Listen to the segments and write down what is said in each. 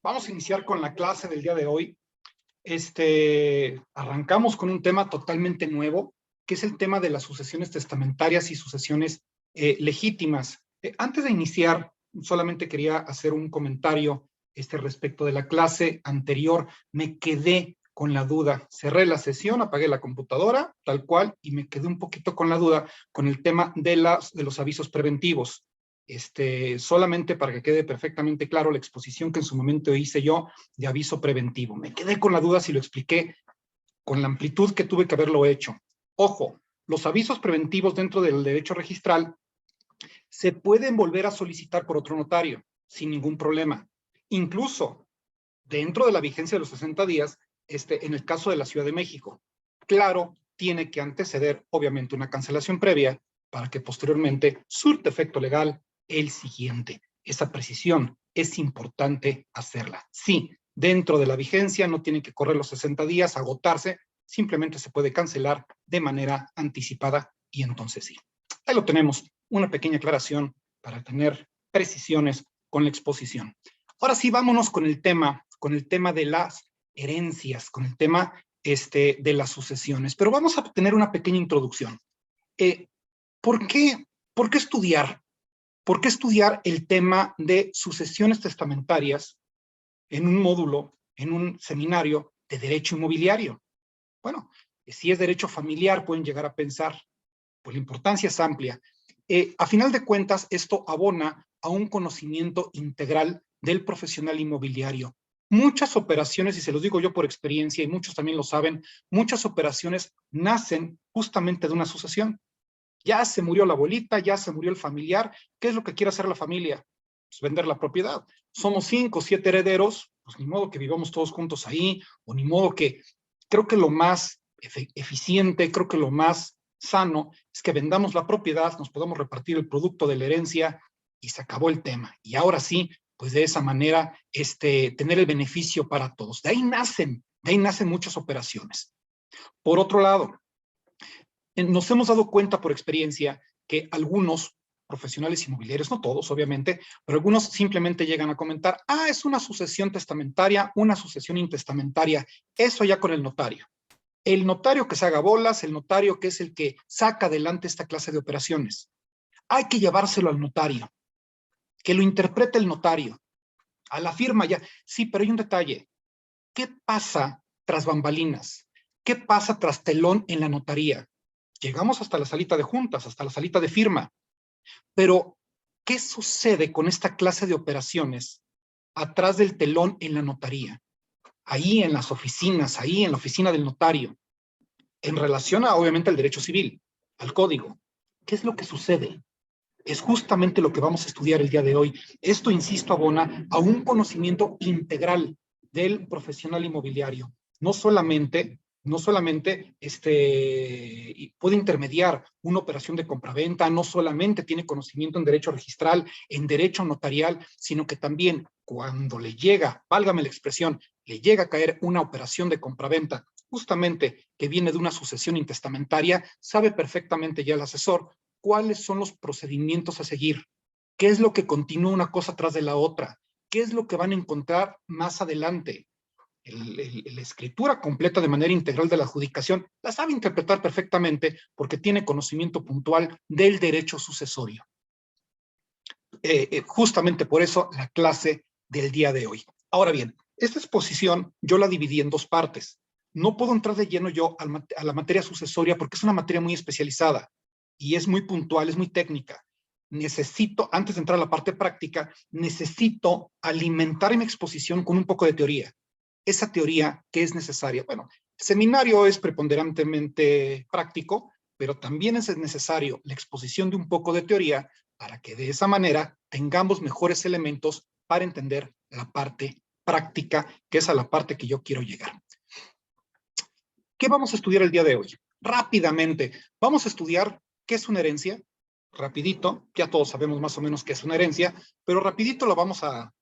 Vamos a iniciar con la clase del día de hoy. Arrancamos con un tema totalmente nuevo, que es el tema de las sucesiones testamentarias y sucesiones legítimas. Antes de iniciar, solamente quería hacer un comentario respecto de la clase anterior. Me quedé con la duda. Cerré la sesión, apagué la computadora, tal cual, y me quedé un poquito con la duda con el tema de los avisos preventivos. Solamente para que quede perfectamente claro la exposición que en su momento hice yo de aviso preventivo. Me quedé con la duda si lo expliqué con la amplitud que tuve que haberlo hecho. Ojo, los avisos preventivos dentro del derecho registral se pueden volver a solicitar por otro notario sin ningún problema. Incluso dentro de la vigencia de los 60 días, en el caso de la Ciudad de México. Claro, tiene que anteceder, obviamente, una cancelación previa para que posteriormente surte efecto legal el siguiente. Esa precisión es importante hacerla. Sí, dentro de la vigencia no tienen que correr los 60 días, agotarse, simplemente se puede cancelar de manera anticipada y entonces sí. Ahí lo tenemos, una pequeña aclaración para tener precisiones con la exposición. Ahora sí, vámonos con el tema de las herencias, con el tema de las sucesiones. Pero vamos a tener una pequeña introducción. ¿Por qué estudiar? ¿Por qué estudiar el tema de sucesiones testamentarias en un módulo, en un seminario de derecho inmobiliario? Bueno, si es derecho familiar, pueden llegar a pensar, pues la importancia es amplia. A final de cuentas, esto abona a un conocimiento integral del profesional inmobiliario. Muchas operaciones, y se los digo yo por experiencia, y muchos también lo saben, muchas operaciones nacen justamente de una sucesión. Ya se murió la abuelita, ya se murió el familiar. ¿Qué es lo que quiere hacer la familia? Pues vender la propiedad. Somos 5 o 7 herederos, pues ni modo que vivamos todos juntos ahí, o ni modo que... Creo que lo más eficiente, creo que lo más sano es que vendamos la propiedad, nos podamos repartir el producto de la herencia y se acabó el tema. Y ahora sí, pues de esa manera, tener el beneficio para todos. De ahí nacen muchas operaciones. Por otro lado, nos hemos dado cuenta por experiencia que algunos profesionales inmobiliarios, no todos obviamente, pero algunos simplemente llegan a comentar, es una sucesión testamentaria, una sucesión intestamentaria, eso ya con el notario. El notario que se haga bolas, el notario que es el que saca adelante esta clase de operaciones. Hay que llevárselo al notario, que lo interprete el notario, a la firma ya. Sí, pero hay un detalle. ¿Qué pasa tras bambalinas? ¿Qué pasa tras telón en la notaría? Llegamos hasta la salita de juntas, hasta la salita de firma. Pero, ¿qué sucede con esta clase de operaciones atrás del telón en la notaría? Ahí en las oficinas, ahí en la oficina del notario, en relación a, obviamente, al derecho civil, al código. ¿Qué es lo que sucede? Es justamente lo que vamos a estudiar el día de hoy. Esto, insisto, abona a un conocimiento integral del profesional inmobiliario. No solamente puede intermediar una operación de compraventa, no solamente tiene conocimiento en derecho registral, en derecho notarial, sino que también cuando le llega, válgame la expresión, le llega a caer una operación de compraventa, justamente que viene de una sucesión intestamentaria, sabe perfectamente ya el asesor cuáles son los procedimientos a seguir, qué es lo que continúa una cosa tras de la otra, qué es lo que van a encontrar más adelante. La escritura completa de manera integral de la adjudicación la sabe interpretar perfectamente porque tiene conocimiento puntual del derecho sucesorio. Justamente por eso la clase del día de hoy. Ahora bien, esta exposición yo la dividí en dos partes. No puedo entrar de lleno yo a la materia sucesoria porque es una materia muy especializada y es muy puntual, es muy técnica. Necesito, antes de entrar a la parte práctica, necesito alimentar mi exposición con un poco de teoría. Esa teoría que es necesaria. Bueno, el seminario es preponderantemente práctico, pero también es necesario la exposición de un poco de teoría para que de esa manera tengamos mejores elementos para entender la parte práctica, que es a la parte que yo quiero llegar. ¿Qué vamos a estudiar el día de hoy? Rápidamente, vamos a estudiar qué es una herencia, rapidito, ya todos sabemos más o menos qué es una herencia, pero rapidito lo vamos a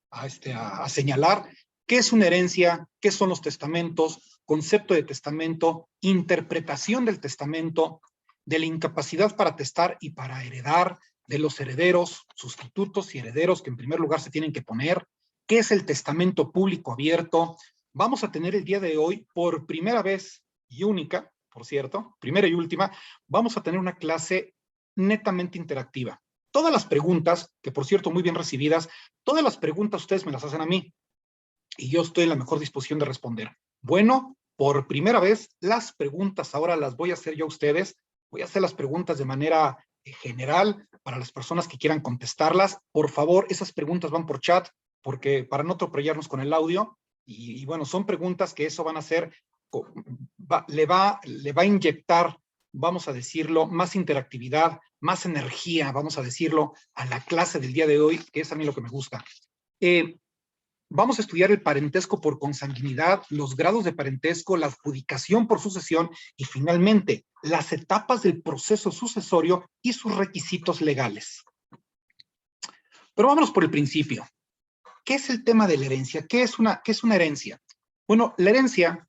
señalar. ¿Qué es una herencia? ¿Qué son los testamentos? Concepto de testamento, interpretación del testamento, de la incapacidad para testar y para heredar, de los herederos, sustitutos y herederos que en primer lugar se tienen que poner, ¿Qué es el testamento público abierto? Vamos a tener el día de hoy, por primera vez y única, por cierto, primera y última, vamos a tener una clase netamente interactiva. Todas las preguntas, que por cierto muy bien recibidas, todas las preguntas ustedes me las hacen a mí y yo estoy en la mejor disposición de responder. Bueno, por primera vez, las preguntas ahora las voy a hacer yo a ustedes. Voy a hacer las preguntas de manera general para las personas que quieran contestarlas. Por favor, esas preguntas van por chat, porque para no atropellarnos con el audio, y bueno, son preguntas que eso van a hacer, le va a inyectar, vamos a decirlo, más interactividad, más energía, vamos a decirlo, a la clase del día de hoy, que es a mí lo que me gusta. Vamos a estudiar el parentesco por consanguinidad, los grados de parentesco, la adjudicación por sucesión y finalmente las etapas del proceso sucesorio y sus requisitos legales. Pero vámonos por el principio. ¿Qué es el tema de la herencia? ¿Qué es una herencia? Bueno, la herencia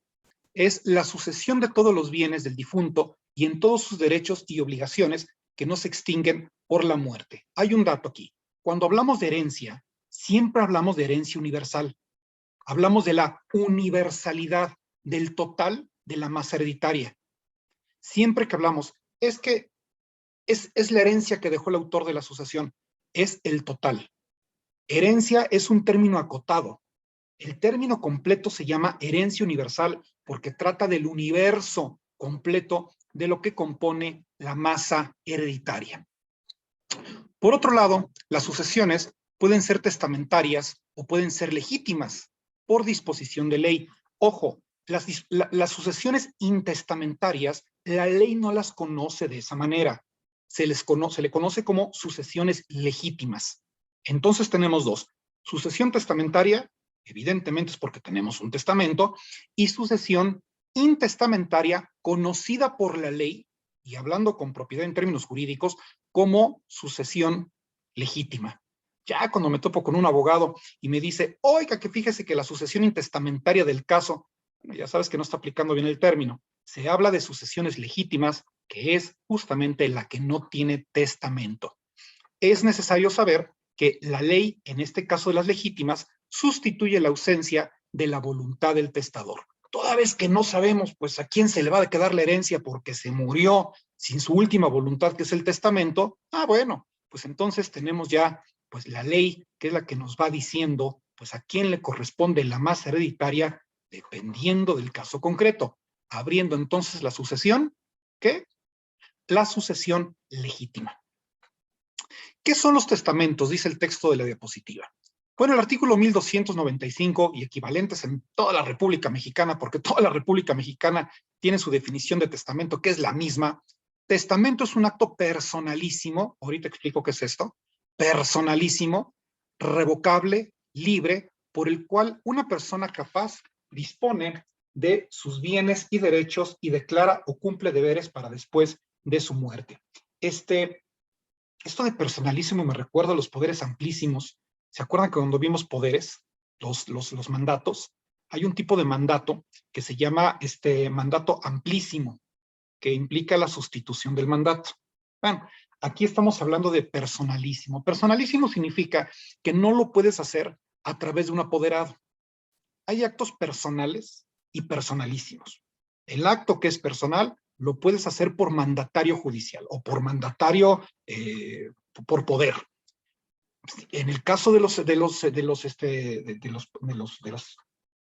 es la sucesión de todos los bienes del difunto y en todos sus derechos y obligaciones que no se extinguen por la muerte. Hay un dato aquí. Cuando hablamos de herencia, siempre hablamos de herencia universal. Hablamos de la universalidad, del total de la masa hereditaria. Siempre que hablamos, es que es la herencia que dejó el autor de la sucesión, es el total. Herencia es un término acotado. El término completo se llama herencia universal porque trata del universo completo de lo que compone la masa hereditaria. Por otro lado, las sucesiones pueden ser testamentarias o pueden ser legítimas por disposición de ley. Ojo, las sucesiones intestamentarias, la ley no las conoce de esa manera. Se le conoce como sucesiones legítimas. Entonces tenemos dos. Sucesión testamentaria, evidentemente es porque tenemos un testamento, y sucesión intestamentaria conocida por la ley, y hablando con propiedad en términos jurídicos, como sucesión legítima. Ya cuando me topo con un abogado y me dice, oiga, que fíjese que la sucesión intestamentaria del caso, bueno, ya sabes que no está aplicando bien el término, se habla de sucesiones legítimas, que es justamente la que no tiene testamento. Es necesario saber que la ley, en este caso de las legítimas, sustituye la ausencia de la voluntad del testador. Toda vez que no sabemos, pues, a quién se le va a quedar la herencia porque se murió sin su última voluntad, que es el testamento, bueno, pues entonces tenemos ya, pues, la ley, que es la que nos va diciendo, pues, a quién le corresponde la masa hereditaria, dependiendo del caso concreto, abriendo entonces la sucesión, ¿qué? La sucesión legítima. ¿Qué son los testamentos? Dice el texto de la diapositiva. Bueno, el artículo 1295 y equivalentes en toda la República Mexicana, porque toda la República Mexicana tiene su definición de testamento, que es la misma. Testamento es un acto personalísimo, ahorita explico qué es esto, personalísimo, revocable, libre, por el cual una persona capaz dispone de sus bienes y derechos y declara o cumple deberes para después de su muerte. Esto de personalísimo me recuerda a los poderes amplísimos. ¿Se acuerdan que cuando vimos poderes, los mandatos? Hay un tipo de mandato que se llama mandato amplísimo, que implica la sustitución del mandato. Bueno, aquí estamos hablando de personalísimo. Personalísimo significa que no lo puedes hacer a través de un apoderado. Hay actos personales y personalísimos. El acto que es personal lo puedes hacer por mandatario judicial o por mandatario por poder. En el caso de los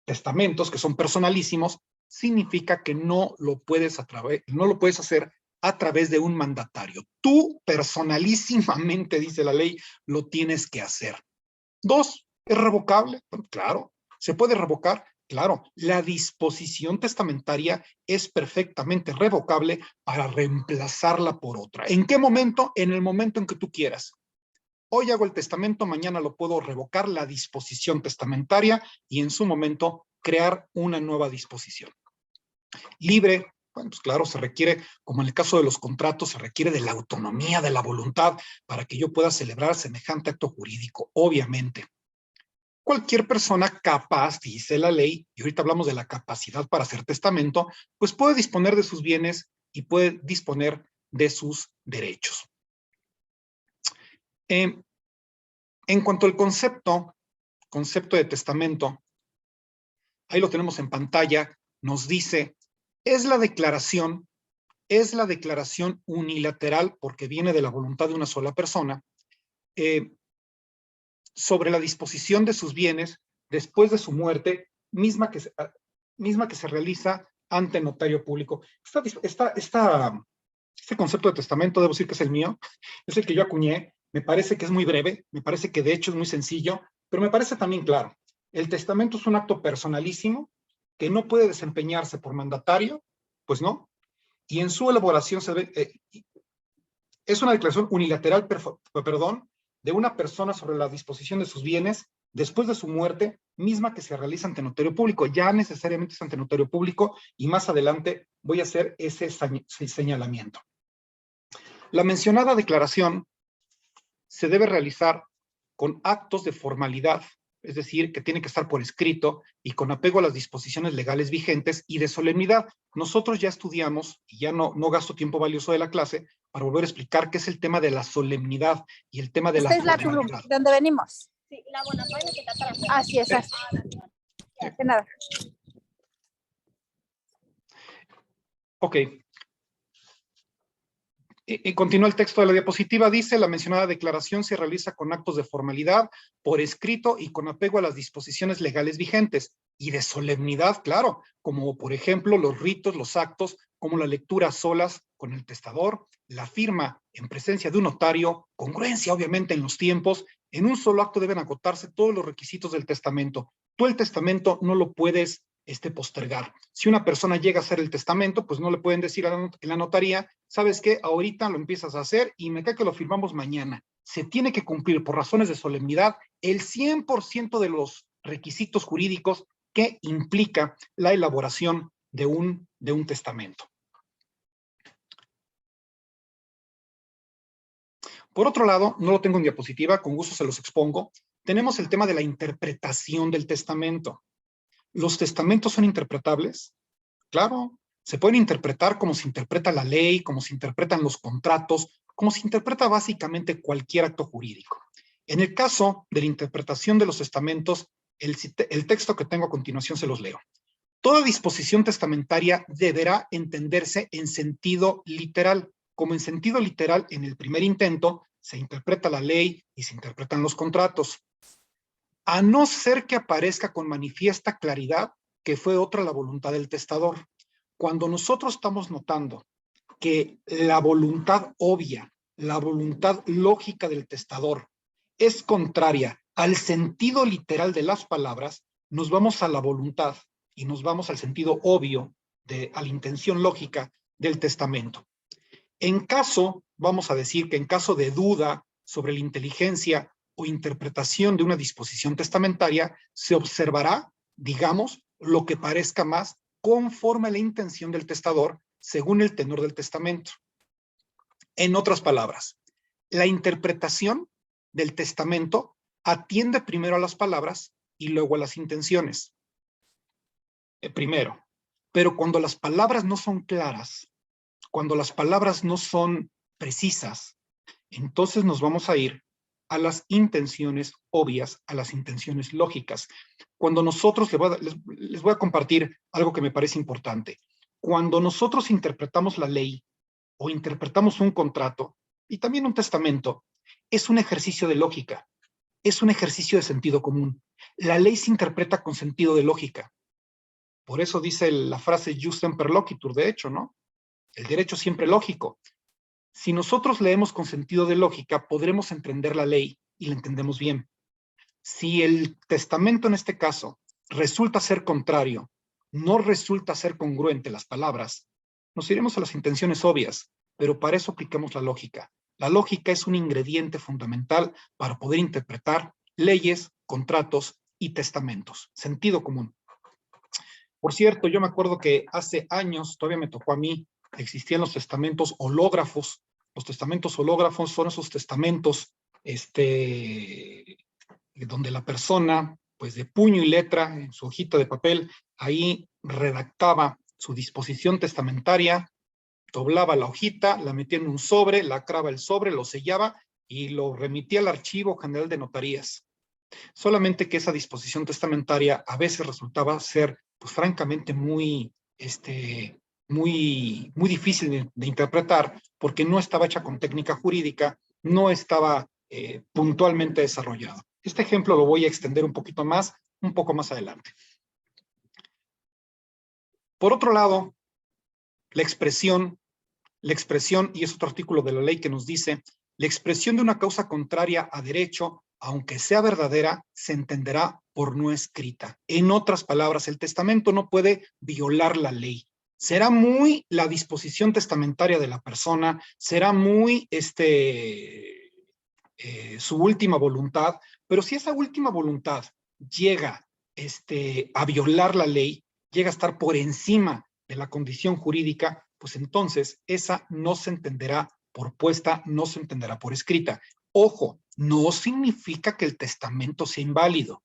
testamentos que son personalísimos, significa que no lo puedes hacer a través de un mandatario. Tú personalísimamente, dice la ley, lo tienes que hacer. Dos, ¿es revocable? Bueno, claro. ¿Se puede revocar? Claro, la disposición testamentaria es perfectamente revocable para reemplazarla por otra. ¿En qué momento? En el momento en que tú quieras. Hoy hago el testamento, mañana lo puedo revocar la disposición testamentaria y en su momento crear una nueva disposición. Libre, bueno, pues claro, se requiere, como en el caso de los contratos, se requiere de la autonomía, de la voluntad para que yo pueda celebrar semejante acto jurídico, obviamente. Cualquier persona capaz, dice la ley, y ahorita hablamos de la capacidad para hacer testamento, pues puede disponer de sus bienes y puede disponer de sus derechos. En cuanto al concepto concepto de testamento, ahí lo tenemos en pantalla, nos dice, es la declaración unilateral, porque viene de la voluntad de una sola persona, sobre la disposición de sus bienes después de su muerte, misma que se realiza ante notario público. Este concepto de testamento, debo decir que es el mío, es el que yo acuñé, me parece que es muy breve, me parece que de hecho es muy sencillo, pero me parece también claro. El testamento es un acto personalísimo que no puede desempeñarse por mandatario, pues no, y en su elaboración es una declaración unilateral, de una persona sobre la disposición de sus bienes después de su muerte, misma que se realiza ante notario público. Ya necesariamente es ante notario público y más adelante voy a hacer ese señalamiento. La mencionada declaración se debe realizar con actos de formalidad, es decir, que tiene que estar por escrito y con apego a las disposiciones legales vigentes, y de solemnidad. Nosotros ya estudiamos, y ya no gasto tiempo valioso de la clase, para volver a explicar qué es el tema de la solemnidad y el tema de la formalidad. Esta es la donde venimos. Sí, la Bonaparte que está atrás. Así es, así. De nada. Ok. Continúa el texto de la diapositiva, dice, la mencionada declaración se realiza con actos de formalidad, por escrito y con apego a las disposiciones legales vigentes, y de solemnidad, claro, como por ejemplo los ritos, los actos, como la lectura a solas con el testador, la firma en presencia de un notario, congruencia obviamente en los tiempos. En un solo acto deben acotarse todos los requisitos del testamento. Tú el testamento no lo puedes postergar. Si una persona llega a hacer el testamento, pues no le pueden decir en la notaría, ¿sabes qué? Ahorita lo empiezas a hacer y me cae que lo firmamos mañana. Se tiene que cumplir por razones de solemnidad el 100% de los requisitos jurídicos que implica la elaboración de un testamento. Por otro lado, no lo tengo en diapositiva, con gusto se los expongo, tenemos el tema de la interpretación del testamento. ¿Los testamentos son interpretables? Claro, se pueden interpretar como se interpreta la ley, como se interpretan los contratos, como se interpreta básicamente cualquier acto jurídico. En el caso de la interpretación de los testamentos, el texto que tengo a continuación se los leo. Toda disposición testamentaria deberá entenderse en sentido literal. Como en sentido literal, en el primer intento, se interpreta la ley y se interpretan los contratos. A no ser que aparezca con manifiesta claridad que fue otra la voluntad del testador. Cuando nosotros estamos notando que la voluntad obvia, la voluntad lógica del testador es contraria al sentido literal de las palabras, nos vamos a la voluntad y nos vamos al sentido obvio, a la intención lógica del testamento. En caso, vamos a decir que en caso de duda sobre la inteligencia o interpretación de una disposición testamentaria, se observará, digamos, lo que parezca más conforme a la intención del testador, según el tenor del testamento. En otras palabras, la interpretación del testamento atiende primero a las palabras y luego a las intenciones. Primero, pero cuando las palabras no son claras, cuando las palabras no son precisas, entonces nos vamos a ir a las intenciones obvias, a las intenciones lógicas. Cuando nosotros, les voy a compartir algo que me parece importante. Cuando nosotros interpretamos la ley o interpretamos un contrato y también un testamento, es un ejercicio de lógica, es un ejercicio de sentido común. La ley se interpreta con sentido de lógica. Por eso dice la frase jus semper loquitur, de hecho, ¿no? El derecho siempre lógico. Si nosotros leemos con sentido de lógica, podremos entender la ley y la entendemos bien. Si el testamento en este caso resulta ser contrario, no resulta ser congruente las palabras, nos iremos a las intenciones obvias, pero para eso aplicamos la lógica. La lógica es un ingrediente fundamental para poder interpretar leyes, contratos y testamentos. Sentido común. Por cierto, yo me acuerdo que hace años, todavía me tocó a mí, existían los testamentos hológrafos. Los testamentos hológrafos son esos testamentos donde la persona, pues de puño y letra, en su hojita de papel, ahí redactaba su disposición testamentaria, doblaba la hojita, la metía en un sobre, lacraba el sobre, lo sellaba y lo remitía al Archivo General de Notarías. Solamente que esa disposición testamentaria a veces resultaba ser, pues francamente, muy difícil de interpretar, porque no estaba hecha con técnica jurídica, no estaba puntualmente desarrollado. Este ejemplo lo voy a extender un poquito más, un poco más adelante. Por otro lado, la expresión, y es otro artículo de la ley que nos dice, la expresión de una causa contraria a derecho, aunque sea verdadera, se entenderá por no escrita. En otras palabras, el testamento no puede violar la ley. Será muy la disposición testamentaria de la persona, será muy su última voluntad, pero si esa última voluntad llega a violar la ley, llega a estar por encima de la condición jurídica, pues entonces esa no se entenderá por puesta, no se entenderá por escrita. Ojo, no significa que el testamento sea inválido.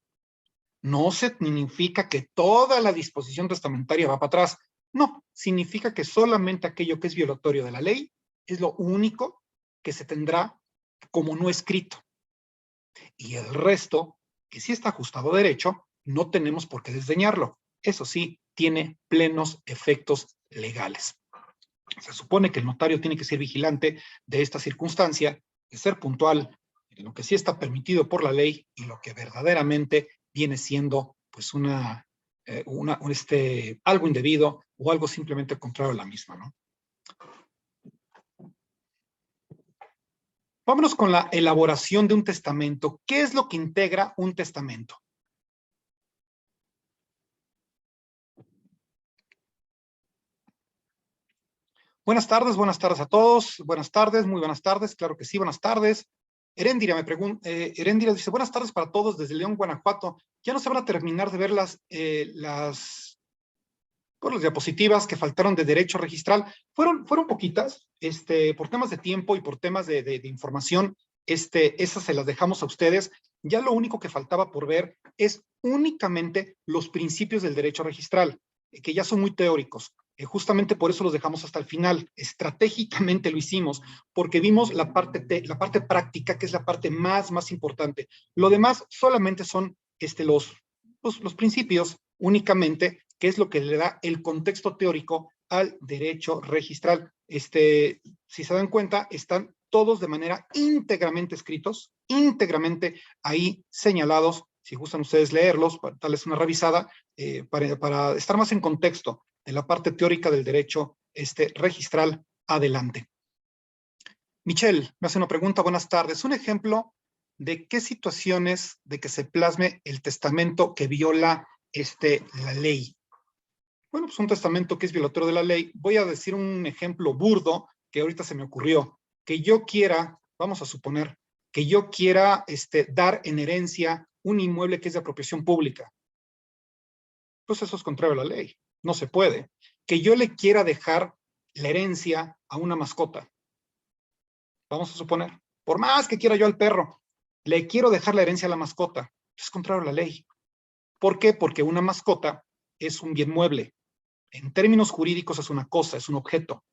No significa que toda la disposición testamentaria va para atrás. No, significa que solamente aquello que es violatorio de la ley es lo único que se tendrá como no escrito. Y el resto, que sí está ajustado a derecho, no tenemos por qué desdeñarlo. Eso sí, tiene plenos efectos legales. Se supone que el notario tiene que ser vigilante de esta circunstancia, de ser puntual en lo que sí está permitido por la ley y lo que verdaderamente viene siendo pues algo indebido o algo simplemente contrario a la misma, ¿no? Vámonos con la elaboración de un testamento. ¿Qué es lo que integra un testamento? Buenas tardes a todos. Buenas tardes, muy buenas tardes. Claro que sí, buenas tardes. Heréndira me pregunta, Heréndira dice, buenas tardes para todos desde León, Guanajuato. Ya no se van a terminar de ver las diapositivas que faltaron de derecho registral. Fueron poquitas, por temas de tiempo y por temas de información, esas se las dejamos a ustedes. Ya lo único que faltaba por ver es únicamente los principios del derecho registral, que ya son muy teóricos. Justamente por eso los dejamos hasta el final. Estratégicamente lo hicimos, porque vimos la parte práctica, que es la parte más importante. Lo demás solamente son los principios únicamente, que es lo que le da el contexto teórico al derecho registral. Si se dan cuenta, están todos de manera íntegramente escritos, íntegramente ahí señalados. Si gustan ustedes leerlos, darles una revisada, para estar más en contexto de la parte teórica del derecho registral. Adelante. Michelle me hace una pregunta. Buenas tardes. Un ejemplo de qué situaciones de que se plasme el testamento que viola la ley. Bueno, pues un testamento que es violatorio de la ley. Voy a decir un ejemplo burdo que ahorita se me ocurrió. Que yo quiera, vamos a suponer, que yo quiera dar en herencia un inmueble que es de apropiación pública. Pues eso es contrario a la ley. No se puede. Que yo le quiera dejar la herencia a una mascota. Vamos a suponer, por más que quiera yo al perro, le quiero dejar la herencia a la mascota. Es contrario a la ley. ¿Por qué? Porque una mascota es un bien mueble. En términos jurídicos es una cosa, es un objeto.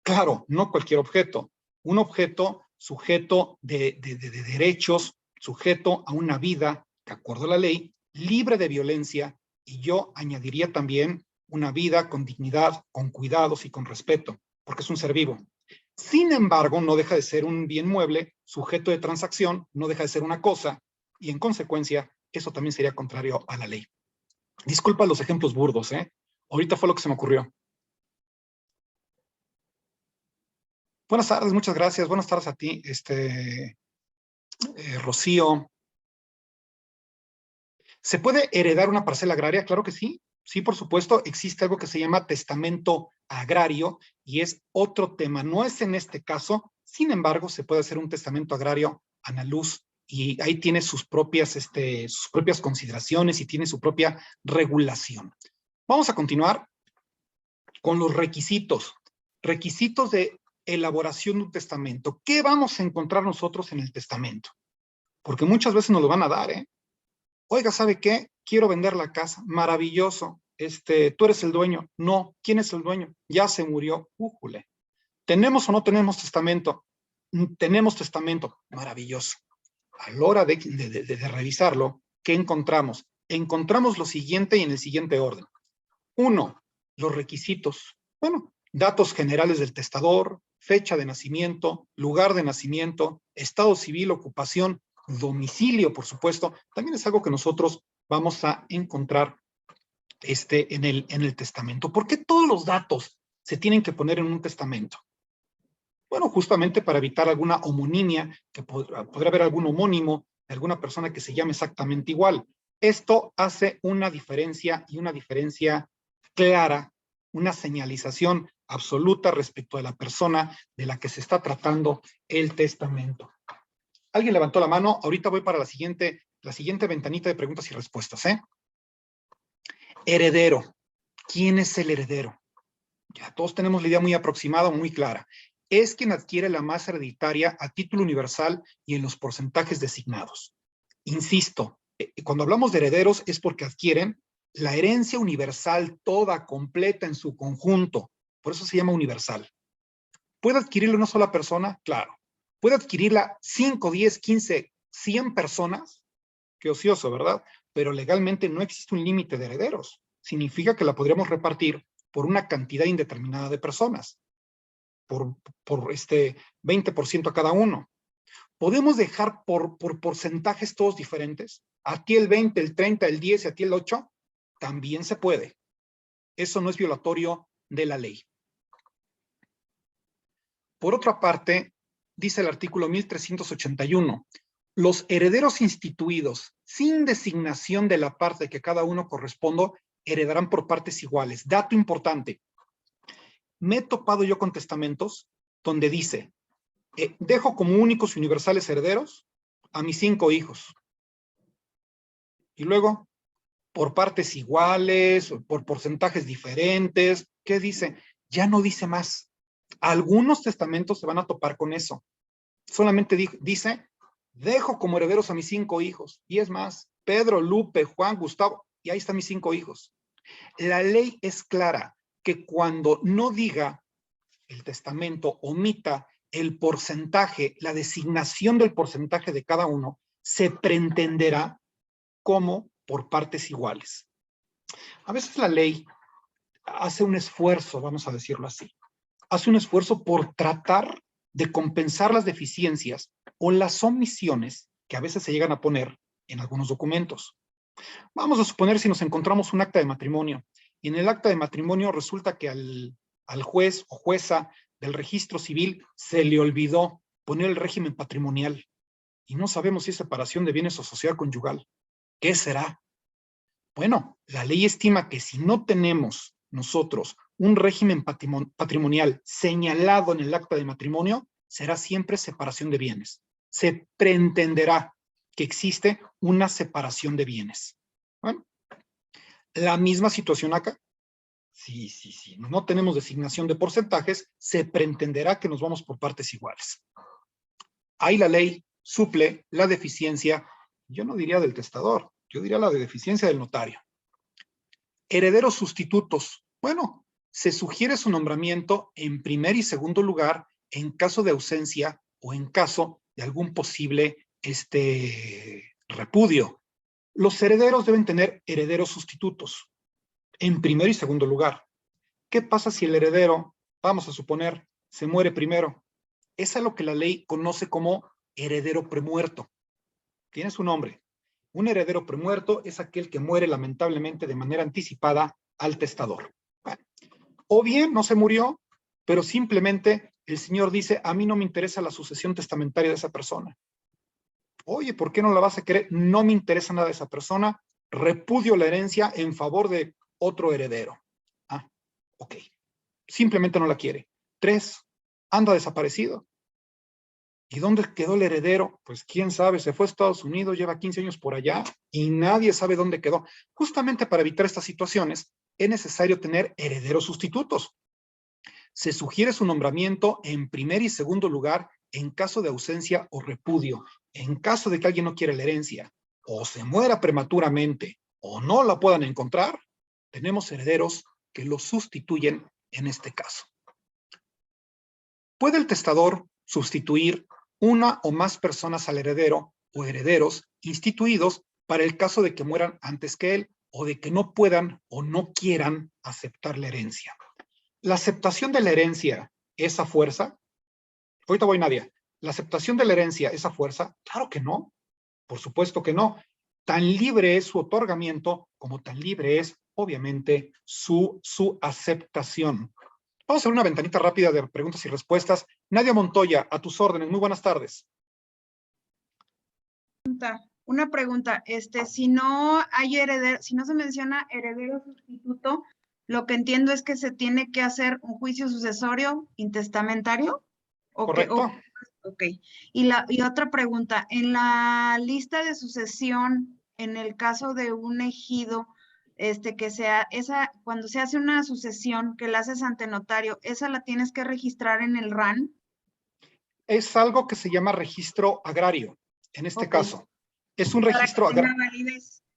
Claro, no cualquier objeto. Un objeto sujeto de derechos, sujeto a una vida, de acuerdo a la ley, libre de violencia, y yo añadiría también una vida con dignidad, con cuidados y con respeto, porque es un ser vivo. Sin embargo, no deja de ser un bien mueble, sujeto de transacción, no deja de ser una cosa, y en consecuencia, eso también sería contrario a la ley. Disculpa los ejemplos burdos, ¿eh? Ahorita fue lo que se me ocurrió. Buenas tardes, muchas gracias. Buenas tardes a ti, Rocío. ¿Se puede heredar una parcela agraria? Claro que sí. Sí, por supuesto, existe algo que se llama testamento agrario y es otro tema. No es en este caso, sin embargo, se puede hacer un testamento agrario a la luz y ahí tiene sus propias consideraciones y tiene su propia regulación. Vamos a continuar con los requisitos. Requisitos de elaboración de un testamento. ¿Qué vamos a encontrar nosotros en el testamento? Porque muchas veces nos lo van a dar, ¿eh? Oiga, ¿sabe qué? Quiero vender la casa. Maravilloso. ¿Tú eres el dueño? No. ¿Quién es el dueño? Ya se murió. Újule. ¿Tenemos o no tenemos testamento? Tenemos testamento. Maravilloso. a la hora de revisarlo, ¿qué encontramos? Encontramos lo siguiente y en el siguiente orden. 1. Los requisitos. Bueno, datos generales del testador, fecha de nacimiento, lugar de nacimiento, estado civil, ocupación, domicilio, por supuesto. También es algo que nosotros vamos a encontrar en el testamento. ¿Por qué todos los datos se tienen que poner en un testamento? Bueno, justamente para evitar alguna homonimia, que podrá haber algún homónimo de alguna persona que se llame exactamente igual. Esto hace una diferencia y una diferencia clara, una señalización absoluta respecto a la persona de la que se está tratando el testamento. ¿Alguien levantó la mano? Ahorita voy para la siguiente ventanita de preguntas y respuestas, ¿eh? Heredero. ¿Quién es el heredero? Ya todos tenemos la idea muy aproximada, muy clara. Es quien adquiere la masa hereditaria a título universal y en los porcentajes designados. Insisto, cuando hablamos de herederos es porque adquieren la herencia universal toda, completa en su conjunto. Por eso se llama universal. ¿Puede adquirirla una sola persona? Claro. ¿Puede adquirirla 5, 10, 15, 100 personas? Qué ocioso, ¿verdad? Pero legalmente no existe un límite de herederos. Significa que la podríamos repartir por una cantidad indeterminada de personas, por 20% a cada uno. ¿Podemos dejar por porcentajes todos diferentes? A ti el 20, el 30, el 10 y a ti el 8. También se puede. Eso no es violatorio de la ley. Por otra parte, dice el artículo 1381, los herederos instituidos sin designación de la parte que cada uno corresponda heredarán por partes iguales. Dato importante. Me he topado yo con testamentos donde dice, dejo como únicos y universales herederos a mis 5 hijos. Y luego, por partes iguales, por porcentajes diferentes, ¿qué dice? Ya no dice más. Algunos testamentos se van a topar con eso. Solamente dice, dejo como herederos a mis 5 hijos. Y es más, Pedro, Lupe, Juan, Gustavo, y ahí están mis 5 hijos. La ley es clara que cuando no diga el testamento, omita el porcentaje, la designación del porcentaje de cada uno, se preentenderá como por partes iguales. A veces la ley hace un esfuerzo, vamos a decirlo así, hace un esfuerzo por tratar de compensar las deficiencias o las omisiones que a veces se llegan a poner en algunos documentos. Vamos a suponer si nos encontramos un acta de matrimonio y en el acta de matrimonio resulta que al juez o jueza del registro civil se le olvidó poner el régimen patrimonial y no sabemos si es separación de bienes o sociedad conyugal. ¿Qué será? Bueno, la ley estima que si no tenemos nosotros un régimen patrimonial señalado en el acta de matrimonio, será siempre separación de bienes. Se preentenderá que existe una separación de bienes. Bueno, la misma situación acá. Sí, no tenemos designación de porcentajes, se preentenderá que nos vamos por partes iguales. Ahí la ley suple la deficiencia, yo no diría del testador, yo diría la de deficiencia del notario. Herederos sustitutos. Bueno, se sugiere su nombramiento en primer y segundo lugar en caso de ausencia o en caso de algún posible repudio. Los herederos deben tener herederos sustitutos en primer y segundo lugar. ¿Qué pasa si el heredero, vamos a suponer, se muere primero? Es a lo que la ley conoce como heredero premuerto. Tiene su nombre. Un heredero premuerto es aquel que muere lamentablemente de manera anticipada al testador. Bueno, o bien no se murió, pero simplemente el señor dice, a mí no me interesa la sucesión testamentaria de esa persona. Oye, ¿por qué no la vas a querer? No me interesa nada de esa persona, repudio la herencia en favor de otro heredero. Ah, ok. Simplemente no la quiere. 3, anda desaparecido. ¿Y dónde quedó el heredero? Pues quién sabe, se fue a Estados Unidos, lleva 15 años por allá y nadie sabe dónde quedó. Justamente para evitar estas situaciones es necesario tener herederos sustitutos. Se sugiere su nombramiento en primer y segundo lugar en caso de ausencia o repudio. En caso de que alguien no quiera la herencia, o se muera prematuramente, o no la puedan encontrar, tenemos herederos que lo sustituyen en este caso. ¿Puede el testador sustituir una o más personas al heredero o herederos instituidos para el caso de que mueran antes que él o de que no puedan o no quieran aceptar la herencia. La aceptación de la herencia, esa fuerza, ahorita voy, Nadia, la aceptación de la herencia, esa fuerza, claro que no, por supuesto que no. Tan libre es su otorgamiento como tan libre es, obviamente, su aceptación. Vamos a hacer una ventanita rápida de preguntas y respuestas. Nadia Montoya, a tus órdenes. Muy buenas tardes. Una pregunta, si no hay heredero, si no se menciona heredero sustituto, lo que entiendo es que se tiene que hacer un juicio sucesorio intestamentario. ¿Correcto? Ok. Y otra pregunta, en la lista de sucesión, en el caso de un ejido, que sea, cuando se hace una sucesión que la haces ante notario, ¿esa la tienes que registrar en el RAN? Es algo que se llama registro agrario, en este caso. Es un registro agrario.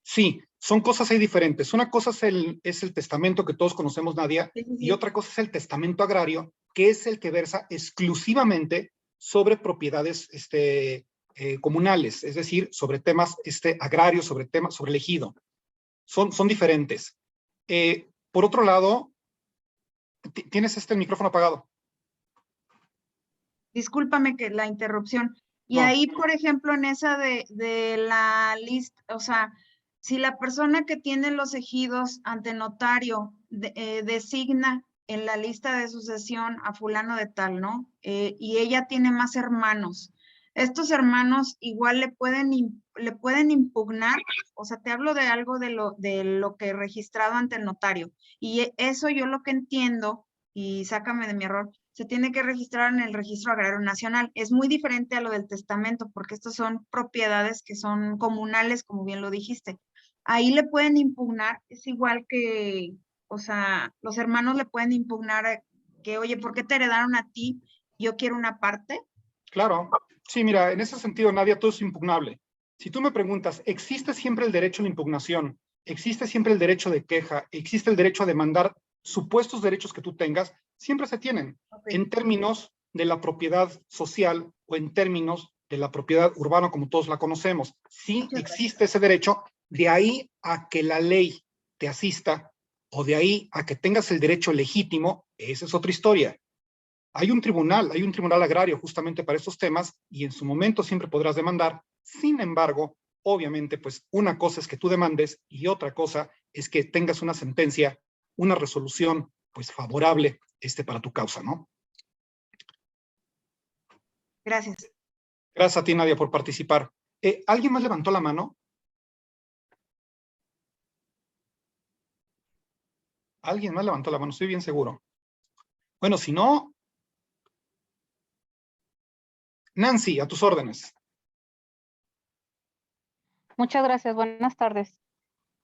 Sí, son cosas ahí diferentes. Una cosa es el testamento que todos conocemos, Nadia, sí. Y otra cosa es el testamento agrario, que es el que versa exclusivamente sobre propiedades comunales, es decir, sobre temas agrarios, sobre el ejido. Son diferentes. Por otro lado, tienes el micrófono apagado. Discúlpame que la interrupción. Y no. Ahí, por ejemplo, en esa de la lista, o sea, si la persona que tiene los ejidos ante notario designa en la lista de sucesión a fulano de tal, ¿no? Y ella tiene más hermanos. Estos hermanos igual le pueden impugnar, o sea, te hablo de algo de lo que he registrado ante el notario. Y eso yo lo que entiendo, y sácame de mi error, se tiene que registrar en el Registro Agrario Nacional. Es muy diferente a lo del testamento, porque estas son propiedades que son comunales, como bien lo dijiste. Ahí le pueden impugnar, es igual que, o sea, los hermanos le pueden impugnar que, oye, ¿por qué te heredaron a ti? Yo quiero una parte. Claro. Sí, mira, en ese sentido, Nadia, todo es impugnable. Si tú me preguntas, ¿existe siempre el derecho a la impugnación? ¿Existe siempre el derecho de queja? ¿Existe el derecho a demandar supuestos derechos que tú tengas? Siempre se tienen, okay, en términos de la propiedad social o en términos de la propiedad urbana como todos la conocemos. Sí existe ese derecho, de ahí a que la ley te asista o de ahí a que tengas el derecho legítimo, esa es otra historia. Hay un tribunal agrario justamente para estos temas y en su momento siempre podrás demandar. Sin embargo, obviamente, pues una cosa es que tú demandes y otra cosa es que tengas una sentencia, una resolución, pues favorable para tu causa, ¿no? Gracias. Gracias a ti, Nadia, por participar. ¿Alguien más levantó la mano? ¿Alguien más levantó la mano? Estoy bien seguro. Bueno, si no, Nancy, a tus órdenes. Muchas gracias, buenas tardes.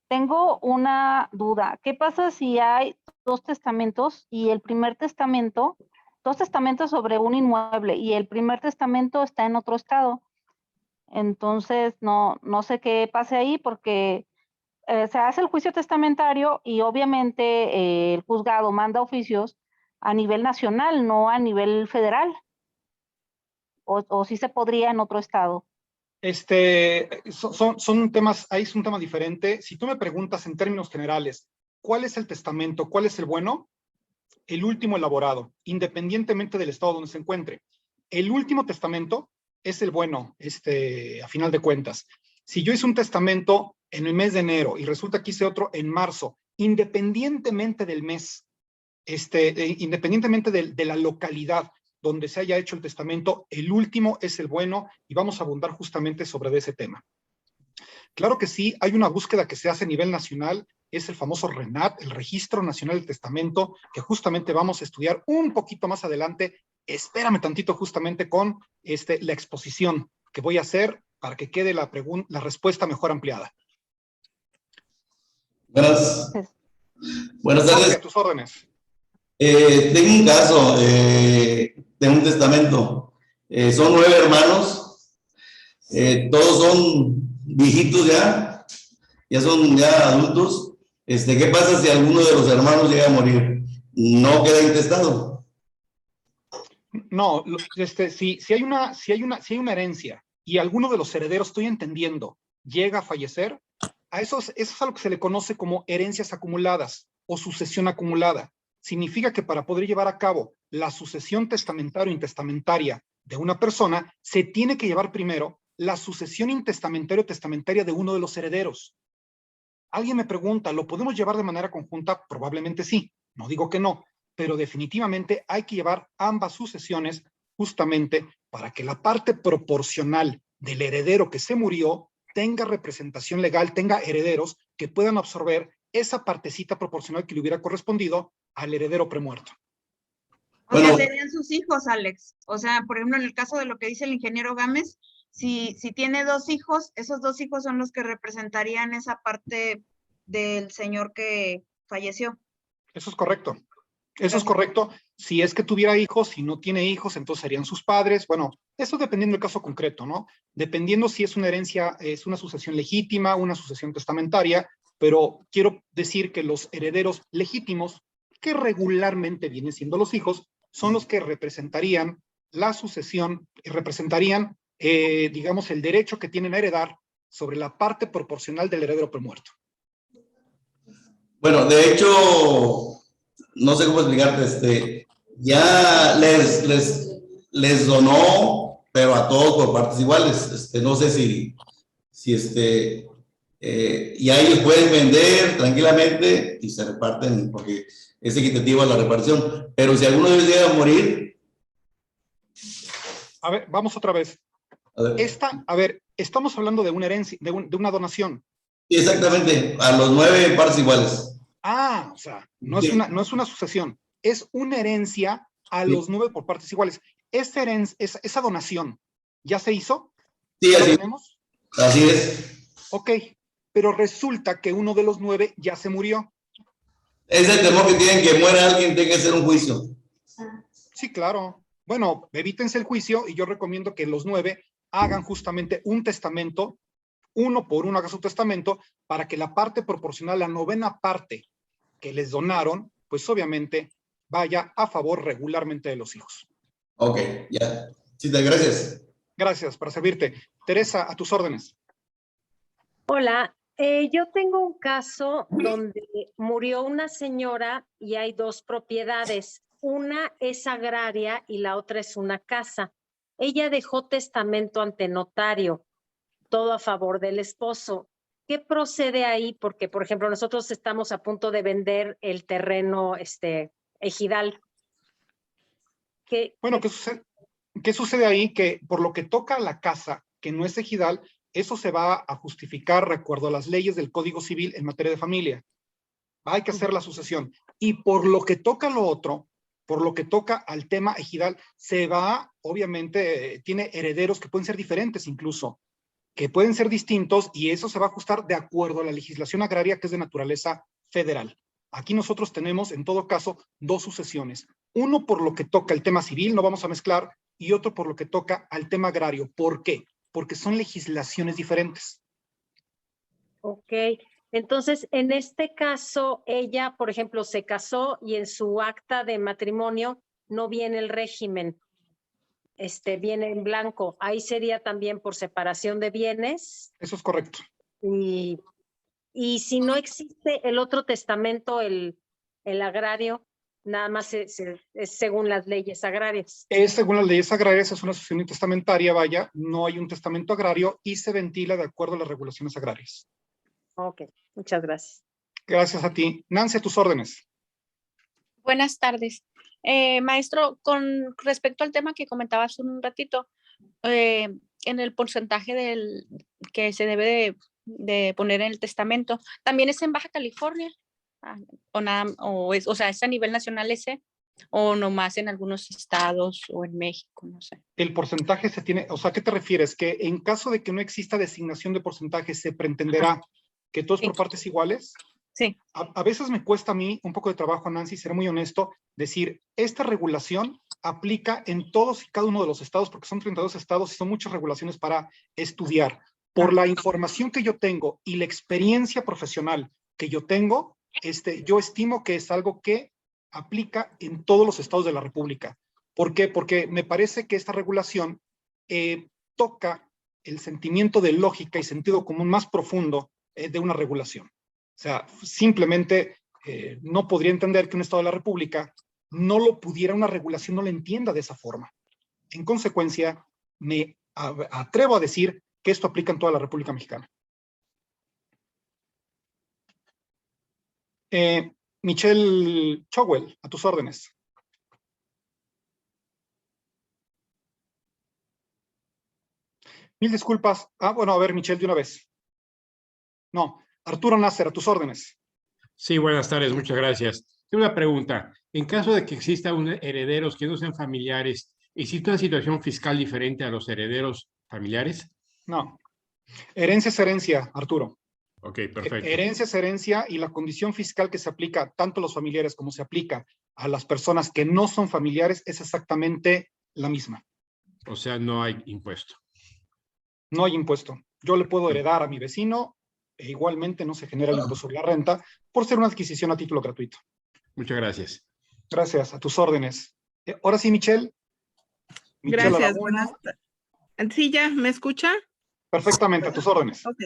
Tengo una duda. ¿Qué pasa si hay dos testamentos y el primer testamento, dos testamentos sobre un inmueble y el primer testamento está en otro estado? Entonces, no sé qué pase ahí porque se hace el juicio testamentario y obviamente el juzgado manda oficios a nivel nacional, no a nivel federal. O sí se podría en otro estado. Son temas, ahí es un tema diferente. Si tú me preguntas en términos generales, ¿cuál es el testamento? ¿Cuál es el bueno? El último elaborado, independientemente del estado donde se encuentre. El último testamento es el bueno, a final de cuentas. Si yo hice un testamento en el mes de enero y resulta que hice otro en marzo, independientemente del mes, independientemente de la localidad donde se haya hecho el testamento, el último es el bueno y vamos a abundar justamente sobre ese tema. Claro que sí, hay una búsqueda que se hace a nivel nacional, es el famoso RENAT, el Registro Nacional del Testamento, que justamente vamos a estudiar un poquito más adelante. Espérame tantito justamente con la exposición que voy a hacer para que quede la respuesta mejor ampliada. Buenas tardes. A tus órdenes. Tengo un caso de un testamento. Son 9 hermanos. Todos son viejitos ya son adultos. ¿Qué pasa si alguno de los hermanos llega a morir? ¿No queda intestado? No, si hay una herencia y alguno de los herederos, estoy entendiendo, llega a fallecer, eso es a lo que se le conoce como herencias acumuladas o sucesión acumulada. Significa que para poder llevar a cabo la sucesión testamentaria o intestamentaria de una persona, se tiene que llevar primero la sucesión intestamentaria o testamentaria de uno de los herederos. Alguien me pregunta, ¿lo podemos llevar de manera conjunta? Probablemente sí, no digo que no, pero definitivamente hay que llevar ambas sucesiones justamente para que la parte proporcional del heredero que se murió tenga representación legal, tenga herederos que puedan absorber esa partecita proporcional que le hubiera correspondido al heredero premuerto. O sea, serían sus hijos, Alex. O sea, por ejemplo, en el caso de lo que dice el ingeniero Gámez, si tiene 2 hijos, esos 2 hijos son los que representarían esa parte del señor que falleció. Eso es correcto. Eso es correcto. Si es que tuviera hijos, si no tiene hijos, entonces serían sus padres. Bueno, eso dependiendo del caso concreto, ¿no? Dependiendo si es una herencia, es una sucesión legítima, una sucesión testamentaria, pero quiero decir que los herederos legítimos, que regularmente vienen siendo los hijos, son los que representarían la sucesión, representarían, digamos, el derecho que tienen a heredar sobre la parte proporcional del heredero premuerto. Bueno, de hecho, no sé cómo explicarte, ya les donó, pero a todos por partes iguales. No sé si y ahí ellos pueden vender tranquilamente y se reparten porque es equitativa la repartición. Pero si alguno de ellos llega a morir. A ver, vamos otra vez. A ver, estamos hablando de una herencia, de una donación. Sí, exactamente, a los 9 partes iguales. Ah, o sea, no es una sucesión, es una herencia a los 9 por partes iguales. Esa donación, ¿ya se hizo? Sí, ¿Ya así lo tenemos? Así es. Ok, pero resulta que uno de los 9 ya se murió. Es el temor que tienen, que muera alguien, tenga que hacer un juicio. Sí, claro. Bueno, evítense el juicio y yo recomiendo que los 9 hagan justamente un testamento, uno por uno haga su testamento, para que la parte proporcional, la 9ª parte que les donaron, pues obviamente vaya a favor regularmente de los hijos. Ok, ya. Sí, gracias. Gracias, para servirte. Teresa, a tus órdenes. Hola, yo tengo un caso donde murió una señora y hay 2 propiedades. Una es agraria y la otra es una casa. Ella dejó testamento ante notario, todo a favor del esposo. ¿Qué procede ahí? Porque, por ejemplo, nosotros estamos a punto de vender el terreno ejidal. Bueno, ¿qué sucede ahí? Que por lo que toca a la casa, que no es ejidal, eso se va a justificar de acuerdo a las leyes del Código Civil en materia de familia. Hay que hacer la sucesión. Y por lo que toca a lo otro, por lo que toca al tema ejidal, se va, obviamente, tiene herederos que pueden ser diferentes incluso, que pueden ser distintos, y eso se va a ajustar de acuerdo a la legislación agraria, que es de naturaleza federal. Aquí nosotros tenemos, en todo caso, 2 sucesiones. Uno por lo que toca el tema civil, no vamos a mezclar, y otro por lo que toca al tema agrario. ¿Por qué? Porque son legislaciones diferentes. Ok, entonces en este caso ella, por ejemplo, se casó y en su acta de matrimonio no viene el régimen, viene en blanco. Ahí sería también por separación de bienes. Eso es correcto. Y si no existe el otro testamento, el agrario, nada más es según las leyes agrarias. Es según las leyes agrarias, es una sucesión intestamentaria, vaya, no hay un testamento agrario y se ventila de acuerdo a las regulaciones agrarias. Ok, muchas gracias. Gracias a ti. Nancy, a tus órdenes. Buenas tardes. Maestro, con respecto al tema que comentaba hace un ratito, en el porcentaje que se debe de poner en el testamento, ¿también es en Baja California? O sea, ¿es a nivel nacional ese? ¿O nomás en algunos estados o en México? No sé. El porcentaje se tiene, o sea, ¿a qué te refieres? Que en caso de que no exista designación de porcentaje, ¿se pretenderá que todos por partes iguales? Sí. A veces me cuesta a mí un poco de trabajo, Nancy, ser muy honesto, decir, esta regulación aplica en todos y cada uno de los estados, porque son 32 estados y son muchas regulaciones para estudiar. Por la información que yo tengo y la experiencia profesional que yo tengo, yo estimo que es algo que aplica en todos los estados de la República. ¿Por qué? Porque me parece que esta regulación toca el sentimiento de lógica y sentido común más profundo de una regulación. O sea, simplemente no podría entender que un Estado de la República no lo pudiera, una regulación no lo entienda de esa forma. En consecuencia, me atrevo a decir que esto aplica en toda la República Mexicana. Michelle Chowell, a tus órdenes. Mil disculpas. Bueno, a ver, Michelle, de una vez. No, Arturo Nasser, a tus órdenes. Sí, buenas tardes, muchas gracias. Tengo una pregunta. En caso de que existan herederos que no sean familiares, ¿existe una situación fiscal diferente a los herederos familiares? No. Herencia es herencia, Arturo. Ok, perfecto. Herencia es herencia y la condición fiscal que se aplica tanto a los familiares como se aplica a las personas que no son familiares es exactamente la misma. O sea, no hay impuesto. No hay impuesto. Yo le puedo heredar a mi vecino e igualmente no se genera el impuesto sobre la renta por ser una adquisición a título gratuito. Muchas gracias. Gracias, a tus órdenes. Ahora sí, Michelle. Gracias. Buenas tardes. ¿Sí ya me escucha? Perfectamente, a tus órdenes. Ok,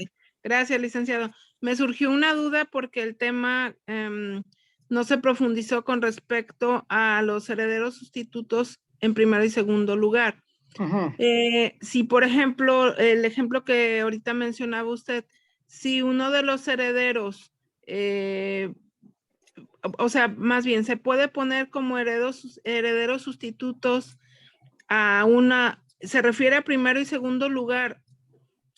gracias, licenciado. Me surgió una duda porque el tema no se profundizó con respecto a los herederos sustitutos en primero y segundo lugar. Si, por ejemplo, el ejemplo que ahorita mencionaba usted, si uno de los herederos, o sea, más bien, se puede poner como herederos sustitutos a una, se refiere a primero y segundo lugar,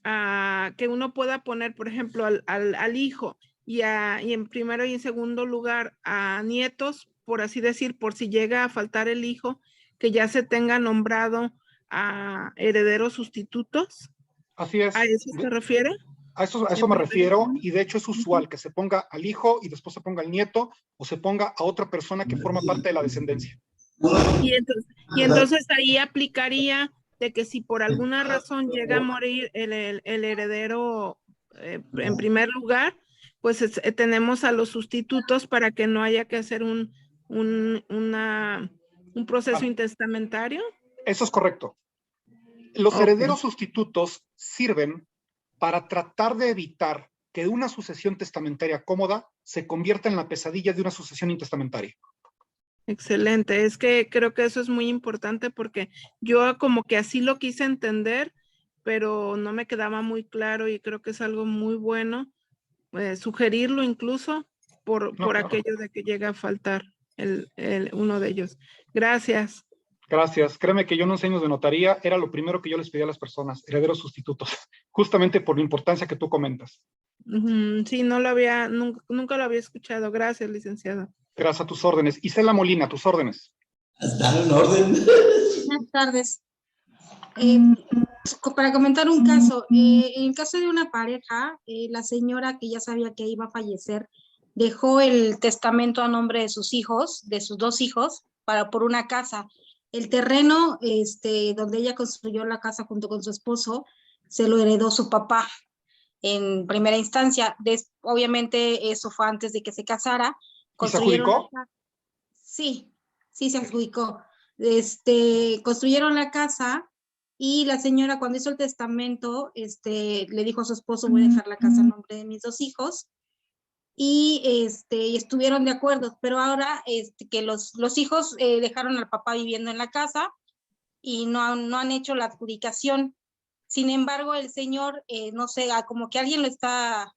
a que uno pueda poner, por ejemplo, al hijo y en primero y en segundo lugar a nietos, por así decir, por si llega a faltar el hijo, que ya se tenga nombrado a herederos sustitutos. Así es. ¿A eso se refiere? A eso me refiero, y de hecho es usual que se ponga al hijo y después se ponga al nieto o se ponga a otra persona que forma parte de la descendencia. Y entonces ahí aplicaría de que si por alguna razón llega a morir el heredero en primer lugar, pues tenemos a los sustitutos para que no haya que hacer un proceso intestamentario. Eso es correcto. Los herederos sustitutos sirven para tratar de evitar que una sucesión testamentaria cómoda se convierta en la pesadilla de una sucesión intestamentaria. Excelente, es que creo que eso es muy importante porque yo como que así lo quise entender, pero no me quedaba muy claro y creo que es algo muy bueno sugerirlo incluso por aquello de que llega a faltar uno de ellos. Gracias. Gracias. Créeme que yo en 11 años de notaría era lo primero que yo les pedía a las personas, herederos sustitutos, justamente por la importancia que tú comentas. Sí, no lo había, nunca lo había escuchado. Gracias, licenciado. Gracias, a tus órdenes. Isela Molina, a tus órdenes. Están en orden. Buenas tardes. Para comentar un caso, en el caso de una pareja, la señora que ya sabía que iba a fallecer, dejó el testamento a nombre de sus hijos, de sus dos hijos, por una casa. El terreno donde ella construyó la casa junto con su esposo, se lo heredó su papá en primera instancia. Obviamente eso fue antes de que se casara. ¿Y se adjudicó? Sí, se adjudicó. Construyeron la casa y la señora cuando hizo el testamento le dijo a su esposo: voy a dejar la casa a nombre de mis dos hijos. Y estuvieron de acuerdo, pero ahora que los hijos dejaron al papá viviendo en la casa y no han hecho la adjudicación. Sin embargo, el señor, no sé, como que alguien lo está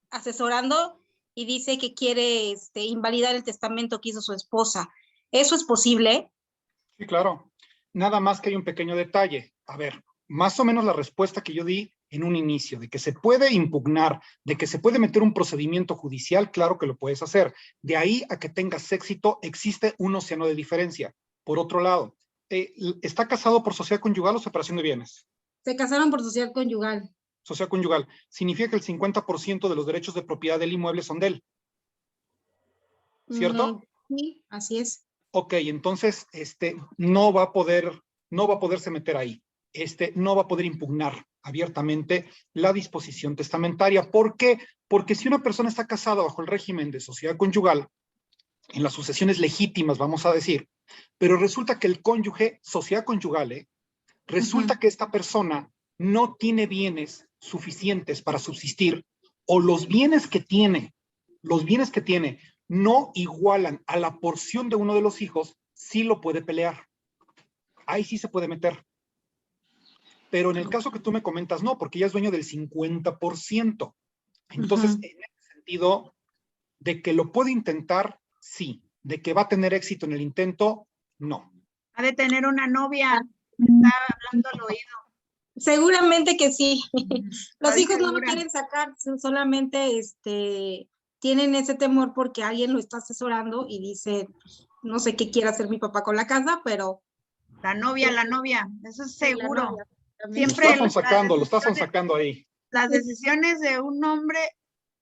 asesorando y dice que quiere invalidar el testamento que hizo su esposa. ¿Eso es posible? Sí, claro. Nada más que hay un pequeño detalle. A ver, más o menos la respuesta que yo di en un inicio, de que se puede impugnar, de que se puede meter un procedimiento judicial, claro que lo puedes hacer. De ahí a que tengas éxito, existe un océano de diferencia. Por otro lado, ¿está casado por sociedad conyugal o separación de bienes? Se casaron por sociedad conyugal. Sociedad conyugal. Significa que el 50% de los derechos de propiedad del inmueble son de él. ¿Cierto? Sí, así es. Ok, entonces, no va a poderse meter ahí. No va a poder impugnar abiertamente la disposición testamentaria. ¿Por qué? Porque si una persona está casada bajo el régimen de sociedad conyugal, en las sucesiones legítimas, vamos a decir, pero resulta que el cónyuge, sociedad conyugal, resulta que esta persona no tiene bienes suficientes para subsistir, o los bienes que tiene no igualan a la porción de uno de los hijos, sí lo puede pelear. Ahí sí se puede meter. Pero en el caso que tú me comentas, no, porque ella es dueño del 50%. Entonces, en ese sentido, de que lo puede intentar, sí. De que va a tener éxito en el intento, no. Ha de tener una novia, está hablando al oído. Seguramente que sí. Los Estoy hijos no lo segura. quieren sacar, solamente tienen ese temor porque alguien lo está asesorando y dice, pues, no sé qué quiere hacer mi papá con la casa, pero La novia, eso es sí, la seguro. novia también. Siempre Lo estás sonsacando ahí. las decisiones de un hombre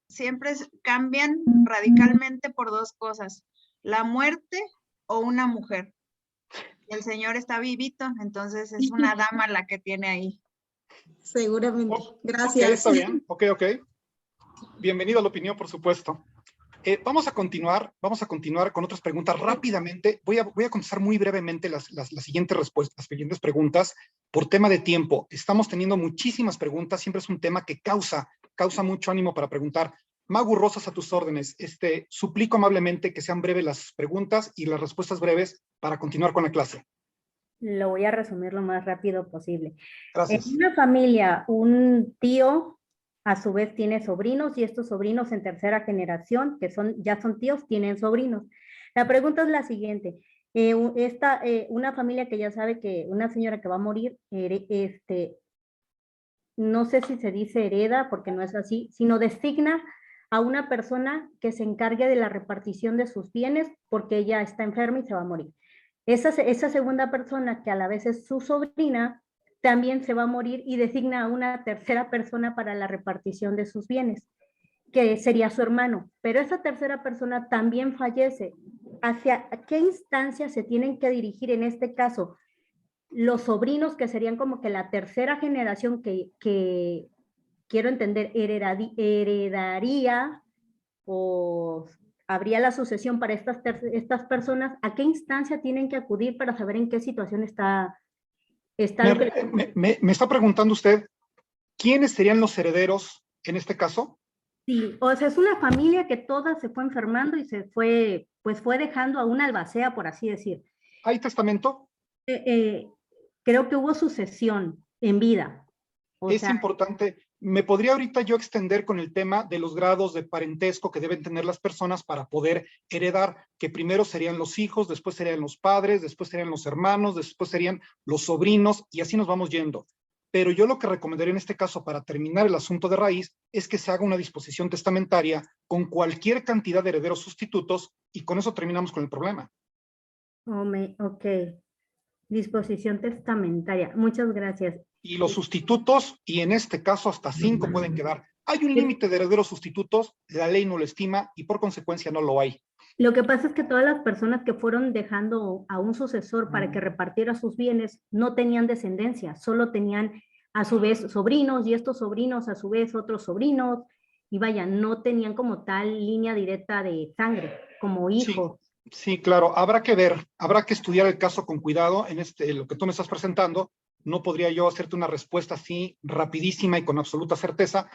siempre cambian radicalmente por dos cosas: la muerte o una mujer. Y el señor está vivito, entonces es una dama la que tiene ahí. Seguramente. Ok, Gracias. está bien. Ok. Bienvenido a la opinión, por supuesto. Vamos a continuar con otras preguntas rápidamente. Voy a contestar muy brevemente las siguientes respuestas, las siguientes preguntas por tema de tiempo. Estamos teniendo muchísimas preguntas, siempre es un tema que causa mucho ánimo para preguntar. Magu Rosas, a tus órdenes. Suplico amablemente que sean breves las preguntas y las respuestas breves para continuar con la clase. Lo voy a resumir lo más rápido posible. Gracias. En una familia, un tío a su vez tiene sobrinos y estos sobrinos en tercera generación, que ya son tíos, tienen sobrinos. La pregunta es la siguiente. Una familia que ya sabe que una señora que va a morir, no sé si se dice hereda, porque no es así, sino designa a una persona que se encargue de la repartición de sus bienes porque ella está enferma y se va a morir. Esa segunda persona, que a la vez es su sobrina, también se va a morir y designa a una tercera persona para la repartición de sus bienes, que sería su hermano. Pero esa tercera persona también fallece. ¿Hacia qué instancia se tienen que dirigir en este caso? Los sobrinos, que serían como que la tercera generación que quiero entender, heredaría o habría la sucesión para estas personas. ¿A qué instancia tienen que acudir para saber en qué situación está me está preguntando usted, ¿quiénes serían los herederos en este caso? Sí, o sea, es una familia que toda se fue enfermando y fue dejando a una albacea, por así decir. ¿Hay testamento? Creo que hubo sucesión en vida. Es importante. ¿Me podría ahorita yo extender con el tema de los grados de parentesco que deben tener las personas para poder heredar? Que primero serían los hijos, después serían los padres, después serían los hermanos, después serían los sobrinos, y así nos vamos yendo. Pero yo lo que recomendaría en este caso, para terminar el asunto de raíz, es que se haga una disposición testamentaria con cualquier cantidad de herederos sustitutos, y con eso terminamos con el problema. Ok. Disposición testamentaria. Muchas gracias. Y los sustitutos, y en este caso hasta 5 pueden quedar. Hay un límite de herederos sustitutos, la ley no lo estima y por consecuencia no lo hay. Lo que pasa es que todas las personas que fueron dejando a un sucesor para que repartiera sus bienes no tenían descendencia, solo tenían a su vez sobrinos, y estos sobrinos a su vez otros sobrinos, y vaya, no tenían como tal línea directa de sangre, como hijo. Sí, claro, habrá que ver, habrá que estudiar el caso con cuidado. Lo que tú me estás presentando, no podría yo hacerte una respuesta así rapidísima y con absoluta certeza.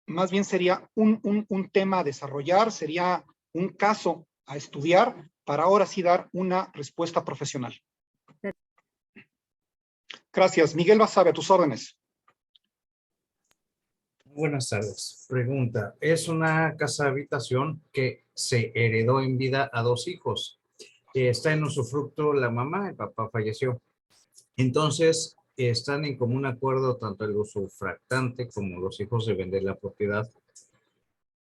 Más bien sería un tema a desarrollar, sería un caso a estudiar para ahora sí dar una respuesta profesional. Gracias. Miguel Basabe, a tus órdenes. Buenas tardes. Pregunta, es una casa habitación que se heredó en vida a 2 hijos. Está en usufructo la mamá, el papá falleció. Entonces, están en común acuerdo tanto el usufractante como los hijos de vender la propiedad.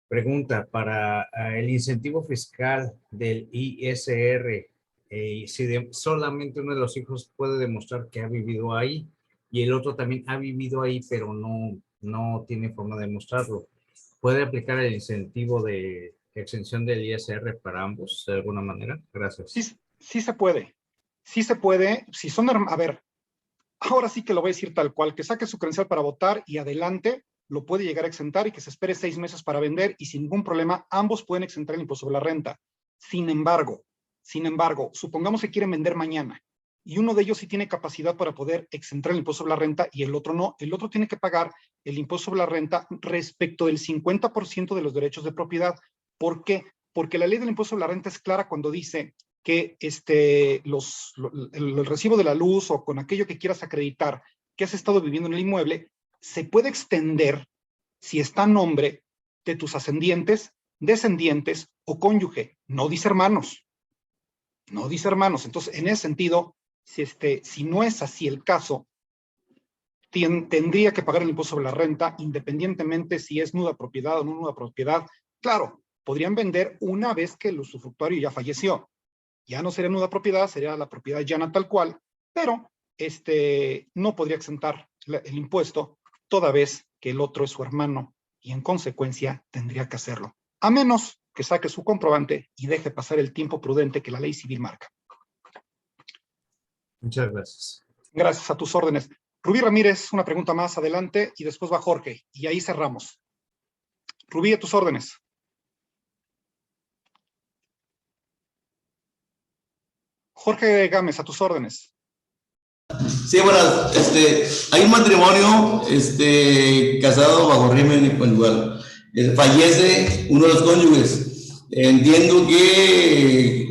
Pregunta, para el incentivo fiscal del ISR, si solamente uno de los hijos puede demostrar que ha vivido ahí y el otro también ha vivido ahí, pero no tiene forma de demostrarlo, ¿puede aplicar el incentivo de exención del ISR para ambos de alguna manera? Gracias. Sí se puede. Sí se puede. Si son, a ver, ahora sí que lo voy a decir tal cual, que saque su credencial para votar y adelante lo puede llegar a exentar, y que se espere 6 meses para vender, y sin ningún problema ambos pueden exentar el impuesto sobre la renta. Sin embargo, supongamos que quieren vender mañana y uno de ellos sí tiene capacidad para poder exentar el impuesto sobre la renta y el otro no. El otro tiene que pagar el impuesto sobre la renta respecto del 50% de los derechos de propiedad. ¿Por qué? Porque la ley del impuesto sobre la renta es clara cuando dice que el recibo de la luz o con aquello que quieras acreditar que has estado viviendo en el inmueble se puede extender si está a nombre de tus ascendientes, descendientes o cónyuge. No dice hermanos. No dice hermanos. Entonces, en ese sentido, si no es así el caso, tendría que pagar el impuesto sobre la renta independientemente si es nuda propiedad o no nuda propiedad. Claro, podrían vender una vez que el usufructuario ya falleció. Ya no sería nuda propiedad, sería la propiedad llana tal cual, pero no podría exentar el impuesto toda vez que el otro es su hermano y en consecuencia tendría que hacerlo. A menos que saque su comprobante y deje pasar el tiempo prudente que la ley civil marca. Muchas gracias. Gracias, a tus órdenes. Rubí Ramírez, una pregunta más adelante y después va Jorge y ahí cerramos. Rubí, a tus órdenes. Jorge Gámez, a tus órdenes. Sí, buenas. Hay un matrimonio casado bajo régimen conyugal. Fallece uno de los cónyuges. Entiendo que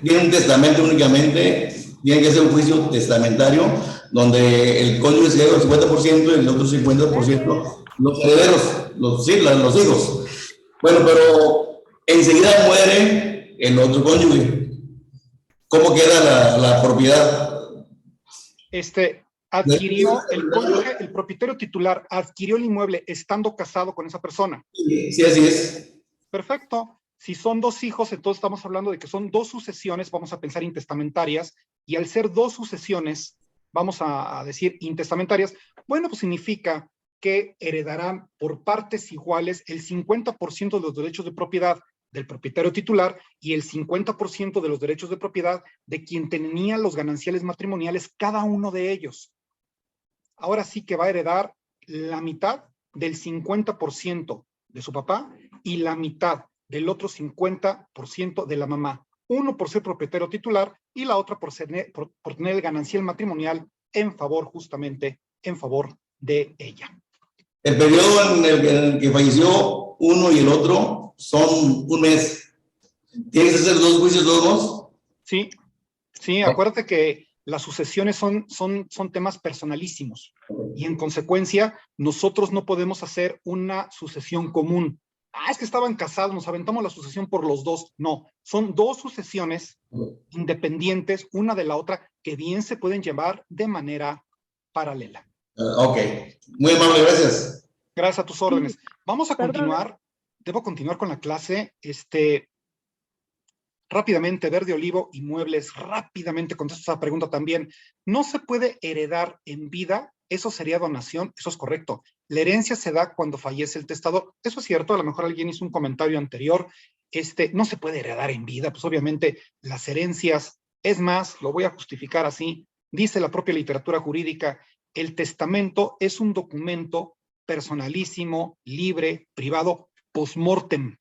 tiene un testamento únicamente, tiene que ser un juicio testamentario, donde el cónyuge se lleva el 50% y el otro 50% los herederos, los hijos. Bueno, pero enseguida muere el otro cónyuge. ¿Cómo queda la propiedad? Adquirió el cónyuge, el propietario titular, adquirió el inmueble estando casado con esa persona. Sí, así es. Perfecto. Si son dos hijos, entonces estamos hablando de que son dos sucesiones, vamos a pensar intestamentarias, y al ser dos sucesiones, vamos a decir intestamentarias, bueno, pues significa que heredarán por partes iguales el 50% de los derechos de propiedad del propietario titular y el 50% de los derechos de propiedad de quien tenía los gananciales matrimoniales, cada uno de ellos. Ahora sí que va a heredar la mitad del 50% de su papá y la mitad del otro 50% de la mamá. Uno por ser propietario titular y la otra por tener el ganancial matrimonial justamente en favor de ella. El periodo en el que falleció uno y el otro son un mes. ¿Tienes que hacer dos juicios los dos? Sí, acuérdate que las sucesiones son temas personalísimos y en consecuencia nosotros no podemos hacer una sucesión común. Es que estaban casados, nos aventamos la sucesión por los dos. No, son dos sucesiones independientes una de la otra que bien se pueden llevar de manera paralela. Ok, muy amable, gracias. Gracias, a tus órdenes. Vamos a continuar, debo continuar con la clase. Rápidamente, Verde Olivo Inmuebles, rápidamente contesto esa pregunta también. ¿No se puede heredar en vida? Eso sería donación, eso es correcto. La herencia se da cuando fallece el testador. Eso es cierto, a lo mejor alguien hizo un comentario anterior. No se puede heredar en vida, pues obviamente las herencias, es más, lo voy a justificar así, dice la propia literatura jurídica, el testamento es un documento personalísimo, libre, privado, post-mortem.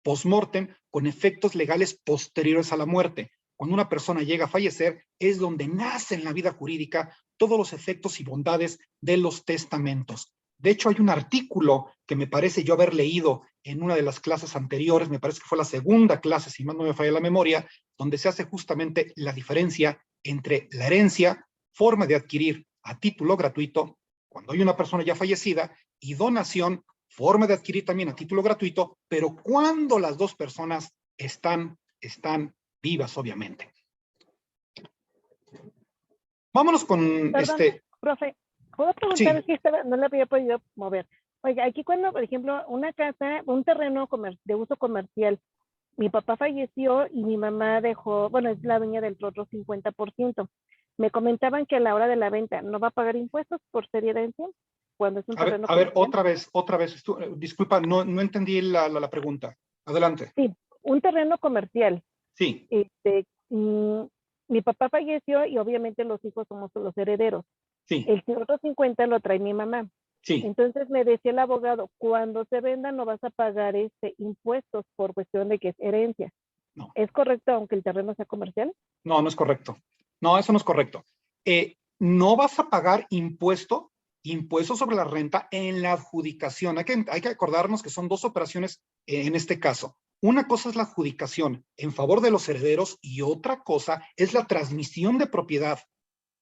Post-mortem con efectos legales posteriores a la muerte. Cuando una persona llega a fallecer, es donde nace en la vida jurídica todos los efectos y bondades de los testamentos. De hecho, hay un artículo que me parece yo haber leído en una de las clases anteriores, me parece que fue la segunda clase, si más no me falla la memoria, donde se hace justamente la diferencia entre la herencia, forma de adquirir a título gratuito, cuando hay una persona ya fallecida, y donación, forma de adquirir también a título gratuito, pero cuando las dos personas están vivas, obviamente. Vámonos con Profe, ¿puedo preguntar si no la había podido mover? Oiga, aquí cuando, por ejemplo, una casa, un terreno de uso comercial, mi papá falleció y mi mamá dejó, bueno, es la dueña del otro 50%. Me comentaban que a la hora de la venta no va a pagar impuestos por ser herencia. Cuando es un terreno comercial. Otra vez. Disculpa, no entendí la pregunta. Adelante. Sí, un terreno comercial. Sí. Mi papá falleció y obviamente los hijos somos los herederos. Sí. El otro 50 lo trae mi mamá. Sí. Entonces me decía el abogado, cuando se venda no vas a pagar impuestos por cuestión de que es herencia. No. ¿Es correcto aunque el terreno sea comercial? No, no es correcto. No, eso no es correcto. No vas a pagar impuesto sobre la renta en la adjudicación. Hay que acordarnos que son dos operaciones en este caso. Una cosa es la adjudicación en favor de los herederos y otra cosa es la transmisión de propiedad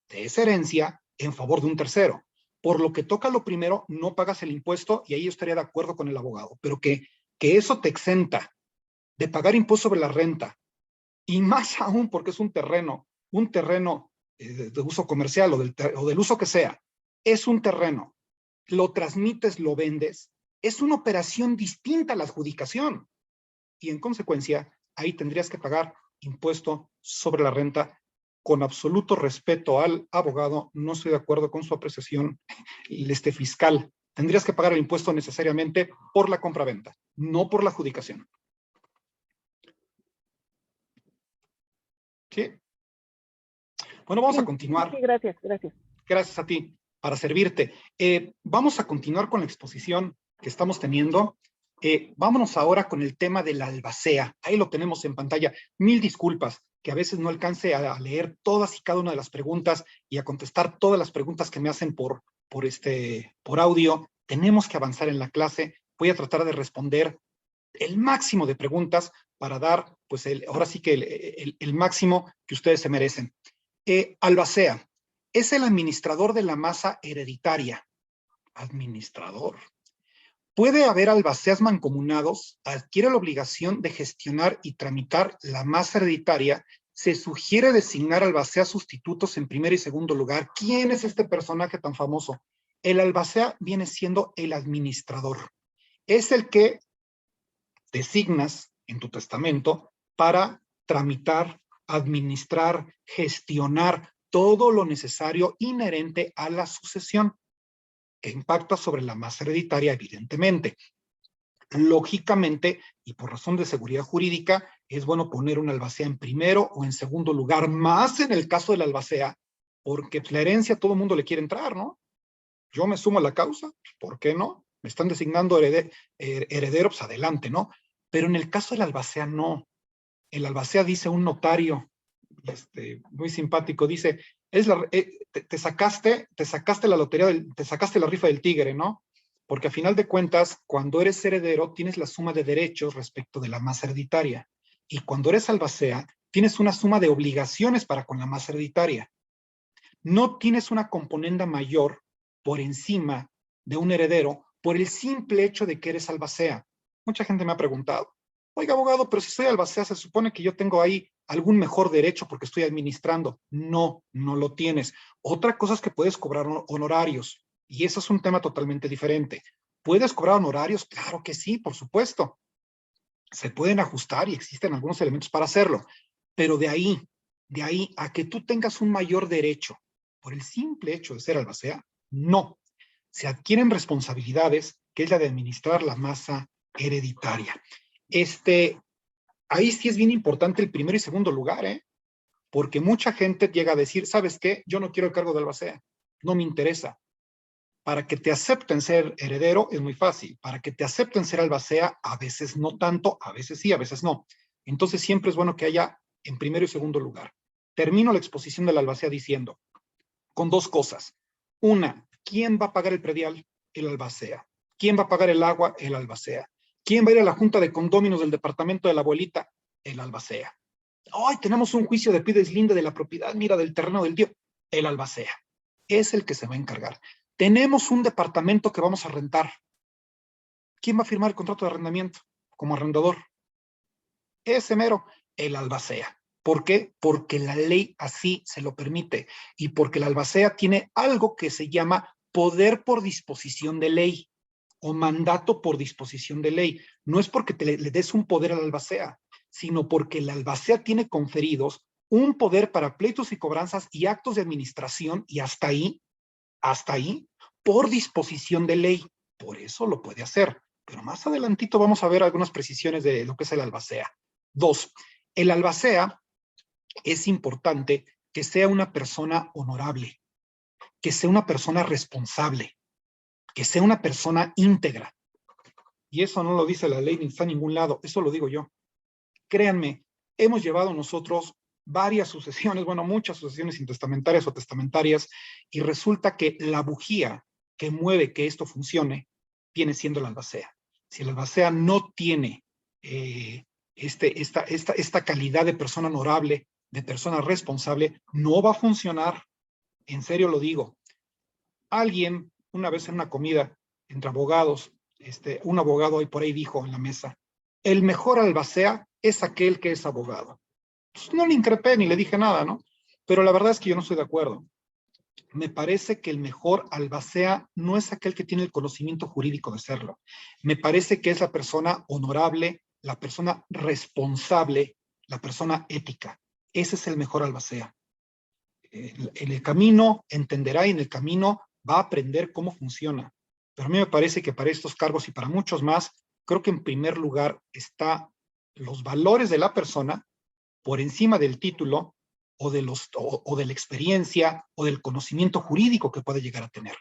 de esa herencia en favor de un tercero. Por lo que toca lo primero, no pagas el impuesto y ahí yo estaría de acuerdo con el abogado, pero que eso te exenta de pagar impuesto sobre la renta y más aún porque es un terreno de uso comercial o del uso que sea, es un terreno, lo transmites, lo vendes, es una operación distinta a la adjudicación y en consecuencia ahí tendrías que pagar impuesto sobre la renta. Con absoluto respeto al abogado, no estoy de acuerdo con su apreciación fiscal. Tendrías que pagar el impuesto necesariamente por la compraventa, no por la adjudicación. ¿Sí? Bueno, vamos a continuar. Sí, gracias. Gracias a ti, para servirte. Vamos a continuar con la exposición que estamos teniendo. Vámonos ahora con el tema de la albacea. Ahí lo tenemos en pantalla. Mil disculpas que a veces no alcance a leer todas y cada una de las preguntas y a contestar todas las preguntas que me hacen por audio. Tenemos que avanzar en la clase. Voy a tratar de responder el máximo de preguntas para dar, pues, ahora sí que el máximo que ustedes se merecen. Albacea es el administrador de la masa hereditaria. Administrador. Puede haber albaceas mancomunados, adquiere la obligación de gestionar y tramitar la masa hereditaria. Se sugiere designar albaceas sustitutos en primer y segundo lugar. ¿Quién es este personaje tan famoso? El albacea viene siendo el administrador. Es el que designas en tu testamento para tramitar, administrar, gestionar todo lo necesario inherente a la sucesión que impacta sobre la masa hereditaria, evidentemente. Lógicamente, y por razón de seguridad jurídica, es bueno poner una albacea en primero o en segundo lugar, más en el caso de la albacea, porque la herencia todo el mundo le quiere entrar, ¿no? Yo me sumo a la causa, ¿por qué no? Me están designando heredero, pues adelante, ¿no? Pero en el caso de la albacea, no. El albacea dice un notario, muy simpático, dice, te sacaste la lotería, te sacaste la rifa del tigre, ¿no? Porque a final de cuentas, cuando eres heredero, tienes la suma de derechos respecto de la masa hereditaria. Y cuando eres albacea, tienes una suma de obligaciones para con la masa hereditaria. No tienes una componenda mayor por encima de un heredero por el simple hecho de que eres albacea. Mucha gente me ha preguntado, oiga, abogado, pero si soy albacea, se supone que yo tengo ahí algún mejor derecho porque estoy administrando. No, no lo tienes. Otra cosa es que puedes cobrar honorarios, y eso es un tema totalmente diferente. ¿Puedes cobrar honorarios? Claro que sí, por supuesto. Se pueden ajustar y existen algunos elementos para hacerlo, pero de ahí a que tú tengas un mayor derecho por el simple hecho de ser albacea, no. Se adquieren responsabilidades, que es la de administrar la masa hereditaria. Ahí sí es bien importante el primero y segundo lugar, porque mucha gente llega a decir, ¿sabes qué? Yo no quiero el cargo de albacea, no me interesa. Para que te acepten ser heredero es muy fácil. Para que te acepten ser albacea, a veces no tanto, a veces sí, a veces no. Entonces siempre es bueno que haya en primero y segundo lugar. Termino la exposición de la albacea diciendo, con dos cosas. Una, ¿quién va a pagar el predial? El albacea. ¿Quién va a pagar el agua? El albacea. ¿Quién va a ir a la junta de condóminos del departamento de la abuelita? El albacea. ¡Ay, tenemos un juicio de pides linde de la propiedad, mira, del terreno del tío! El albacea. Es el que se va a encargar. Tenemos un departamento que vamos a rentar. ¿Quién va a firmar el contrato de arrendamiento como arrendador? Ese mero, el albacea. ¿Por qué? Porque la ley así se lo permite y porque la albacea tiene algo que se llama poder por disposición de ley o mandato por disposición de ley. No es porque le des un poder a la albacea, sino porque la albacea tiene conferidos un poder para pleitos y cobranzas y actos de administración y hasta ahí, por disposición de ley. Por eso lo puede hacer. Pero más adelantito vamos a ver algunas precisiones de lo que es el albacea. 2. El albacea es importante que sea una persona honorable, que sea una persona responsable, que sea una persona íntegra. Y eso no lo dice la ley ni está en ningún lado, eso lo digo yo. Créanme, hemos llevado nosotros varias sucesiones, bueno, muchas sucesiones intestamentarias o testamentarias, y resulta que la bujía que mueve que esto funcione viene siendo la albacea. Si la albacea no tiene esta calidad de persona honorable, de persona responsable, no va a funcionar. En serio lo digo. Alguien, una vez en una comida entre abogados, un abogado ahí por ahí dijo en la mesa, el mejor albacea es aquel que es abogado. Pues no le increpé ni le dije nada, ¿no? Pero la verdad es que yo no estoy de acuerdo. Me parece que el mejor albacea no es aquel que tiene el conocimiento jurídico de serlo. Me parece que es la persona honorable, la persona responsable, la persona ética. Ese es el mejor albacea. En el camino entenderá y en el camino va a aprender cómo funciona. Pero a mí me parece que para estos cargos y para muchos más, creo que en primer lugar está los valores de la persona por encima del título o de la experiencia o del conocimiento jurídico que puede llegar a tener.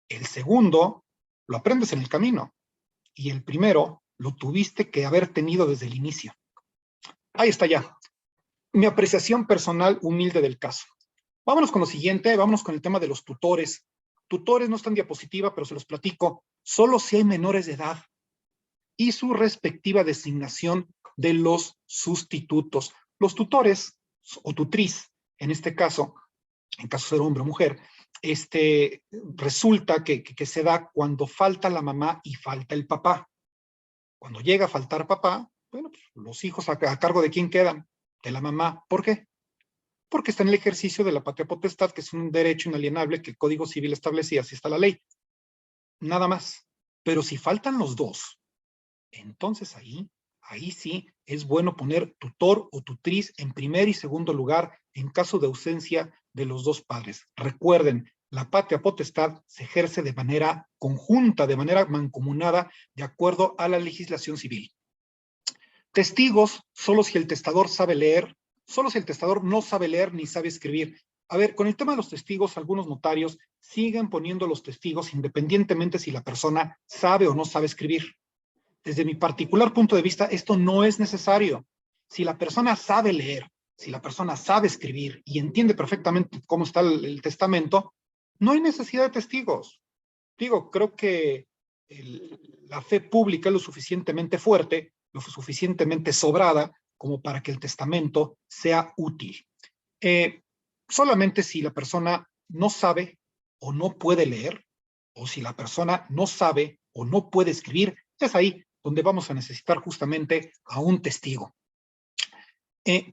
El segundo lo aprendes en el camino y el primero lo tuviste que haber tenido desde el inicio. Ahí está ya. Mi apreciación personal humilde del caso. Vámonos con lo siguiente, vámonos con el tema de los tutores. Tutores no están en diapositiva, pero se los platico. Solo si hay menores de edad y su respectiva designación de los sustitutos. Los tutores o tutriz, en este caso, en caso de ser hombre o mujer, resulta que se da cuando falta la mamá y falta el papá. Cuando llega a faltar papá, bueno, pues los hijos a cargo de quién quedan, de la mamá. ¿Por qué? Porque está en el ejercicio de la patria potestad, que es un derecho inalienable que el Código Civil establecía, así está la ley. Nada más. Pero si faltan los dos, entonces ahí sí es bueno poner tutor o tutriz en primer y segundo lugar en caso de ausencia de los dos padres. Recuerden, la patria potestad se ejerce de manera conjunta, de manera mancomunada, de acuerdo a la legislación civil. Testigos, solo si el testador sabe leer, solo si el testador no sabe leer ni sabe escribir. A ver, con el tema de los testigos, algunos notarios siguen poniendo los testigos independientemente si la persona sabe o no sabe escribir. Desde mi particular punto de vista, esto no es necesario. Si la persona sabe leer, si la persona sabe escribir y entiende perfectamente cómo está el testamento, no hay necesidad de testigos. Digo, creo que la fe pública es lo suficientemente fuerte, lo suficientemente sobrada como para que el testamento sea útil. Solamente si la persona no sabe o no puede leer, o si la persona no sabe o no puede escribir, es ahí donde vamos a necesitar justamente a un testigo.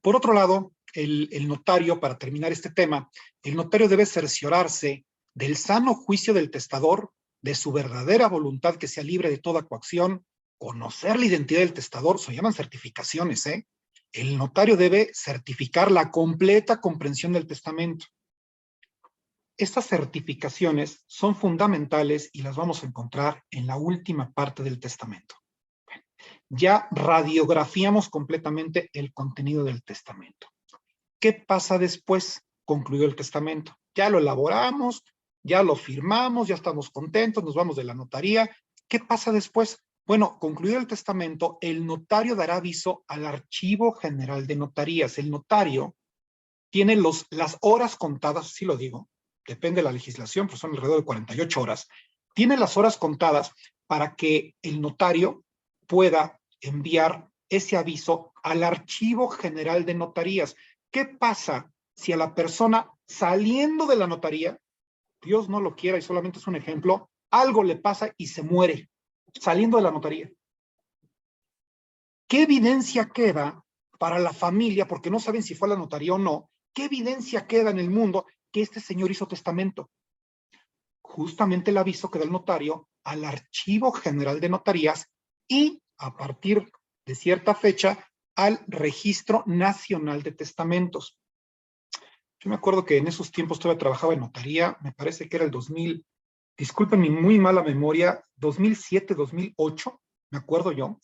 Por otro lado, el notario, para terminar este tema, el notario debe cerciorarse del sano juicio del testador, de su verdadera voluntad que sea libre de toda coacción, conocer la identidad del testador, se llaman certificaciones, El notario debe certificar la completa comprensión del testamento. Estas certificaciones son fundamentales y las vamos a encontrar en la última parte del testamento. Ya radiografiamos completamente el contenido del testamento. ¿Qué pasa después? Concluido el testamento. Ya lo elaboramos, ya lo firmamos, ya estamos contentos, nos vamos de la notaría. ¿Qué pasa después? Bueno, concluido el testamento, el notario dará aviso al Archivo General de Notarías. El notario tiene las horas contadas, sí lo digo, depende de la legislación, pero son alrededor de 48 horas. Tiene las horas contadas para que el notario pueda enviar ese aviso al Archivo General de Notarías. ¿Qué pasa si a la persona saliendo de la notaría, Dios no lo quiera y solamente es un ejemplo, algo le pasa y se muere saliendo de la notaría? ¿Qué evidencia queda para la familia, porque no saben si fue a la notaría o no, qué evidencia queda en el mundo que este señor hizo testamento? Justamente el aviso que da el notario al Archivo General de Notarías y a partir de cierta fecha al Registro Nacional de Testamentos. Yo me acuerdo que en esos tiempos todavía trabajaba en notaría, me parece que era el 2000, disculpen mi muy mala memoria, 2007, 2008, me acuerdo yo,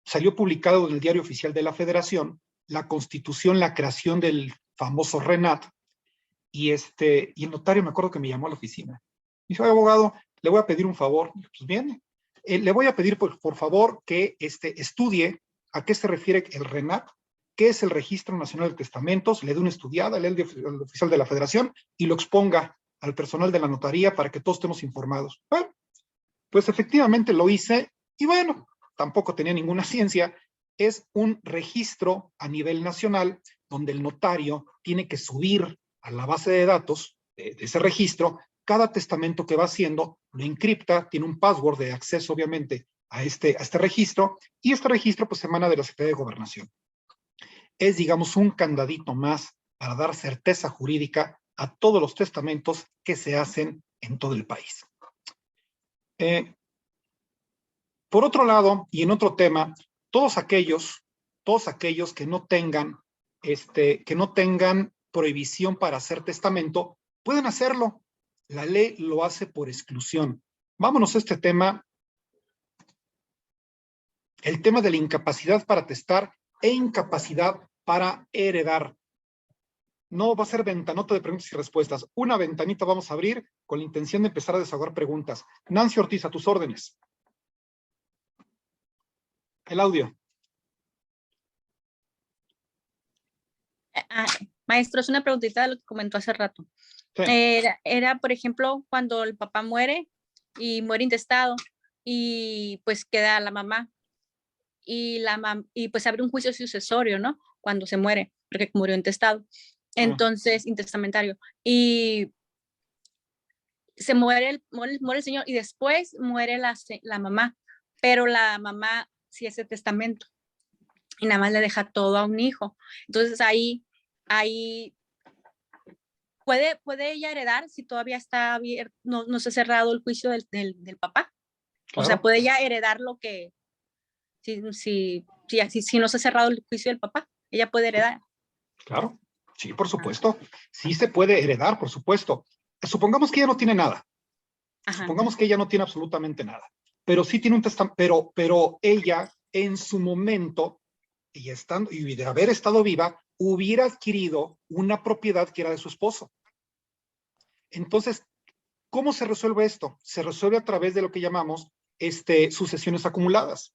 salió publicado en el Diario Oficial de la Federación la constitución, la creación del famoso RENAT, y el notario me acuerdo que me llamó a la oficina. Me dijo, abogado, le voy a pedir un favor. Pues bien, le voy a pedir por favor que estudie a qué se refiere el RENAT qué es el Registro Nacional de Testamentos, le dé una estudiada, lee el oficial de la Federación y lo exponga al personal de la notaría para que todos estemos informados. Bueno, pues efectivamente lo hice y bueno, tampoco tenía ninguna ciencia. Es un registro a nivel nacional donde el notario tiene que subir a la base de datos de ese registro cada testamento que va haciendo, lo encripta, tiene un password de acceso obviamente a este registro, y este registro pues emana de la Secretaría de Gobernación. Es, digamos, un candadito más para dar certeza jurídica a todos los testamentos que se hacen en todo el país. Por otro lado, y en otro tema, todos aquellos que no tengan prohibición para hacer testamento, pueden hacerlo. La ley lo hace por exclusión. Vámonos a este tema, el tema de la incapacidad para testar e incapacidad para heredar. No va a ser ventanota de preguntas y respuestas. Una ventanita vamos a abrir con la intención de empezar a desahogar preguntas. Nancy Ortiz, a tus órdenes. El audio. Maestro, es una preguntita de lo que comentó hace rato. Sí. Era, por ejemplo, cuando el papá muere y muere intestado y pues queda la mamá y pues abre un juicio sucesorio, ¿no? Cuando se muere, porque murió intestado. Entonces, intestamentario. Y se muere el señor y después muere la mamá, pero la mamá sí hace testamento y nada más le deja todo a un hijo. Entonces ahí ¿puede ella heredar si todavía está abierto, no se ha cerrado el juicio del papá? Claro. O sea, ¿puede ella heredar lo que, si no se ha cerrado el juicio del papá? ¿Ella puede heredar? Claro, sí, por supuesto. Sí se puede heredar, por supuesto. Supongamos que ella no tiene nada. Ajá. Supongamos que ella no tiene absolutamente nada. Pero sí tiene un testamento, pero ella en su momento, y de haber estado viva, hubiera adquirido una propiedad que era de su esposo. Entonces, ¿cómo se resuelve esto? Se resuelve a través de lo que llamamos sucesiones acumuladas.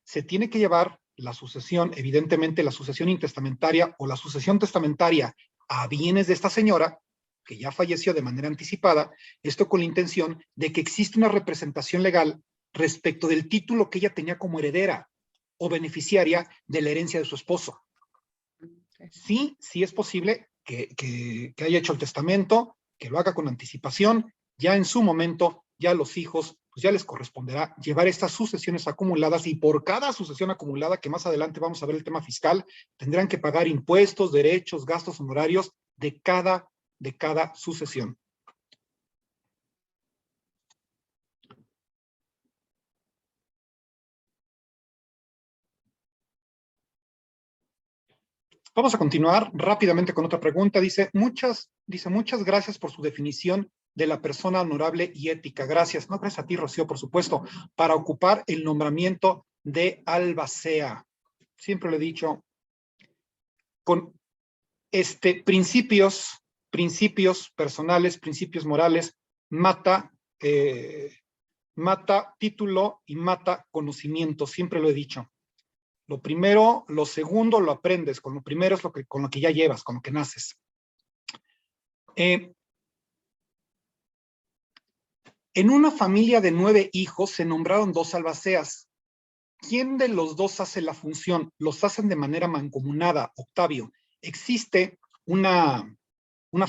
Se tiene que llevar la sucesión, evidentemente la sucesión intestamentaria o la sucesión testamentaria a bienes de esta señora, que ya falleció de manera anticipada, esto con la intención de que existe una representación legal respecto del título que ella tenía como heredera o beneficiaria de la herencia de su esposo. Sí es posible que haya hecho el testamento, que lo haga con anticipación, ya en su momento, ya a los hijos, pues ya les corresponderá llevar estas sucesiones acumuladas, y por cada sucesión acumulada, que más adelante vamos a ver el tema fiscal, tendrán que pagar impuestos, derechos, gastos honorarios de cada sucesión. Vamos a continuar rápidamente con otra pregunta. Dice, muchas gracias por su definición de la persona honorable y ética. Gracias. No, gracias a ti, Rocío, por supuesto, para ocupar el nombramiento de albacea. Siempre lo he dicho, con principios personales, principios morales, mata título y mata conocimiento. Siempre lo he dicho. Lo primero, lo segundo lo aprendes, con lo primero es con lo que ya llevas, con lo que naces. En una familia de 9 hijos se nombraron 2 albaceas. ¿Quién de los dos hace la función? Los hacen de manera mancomunada, Octavio. Existe una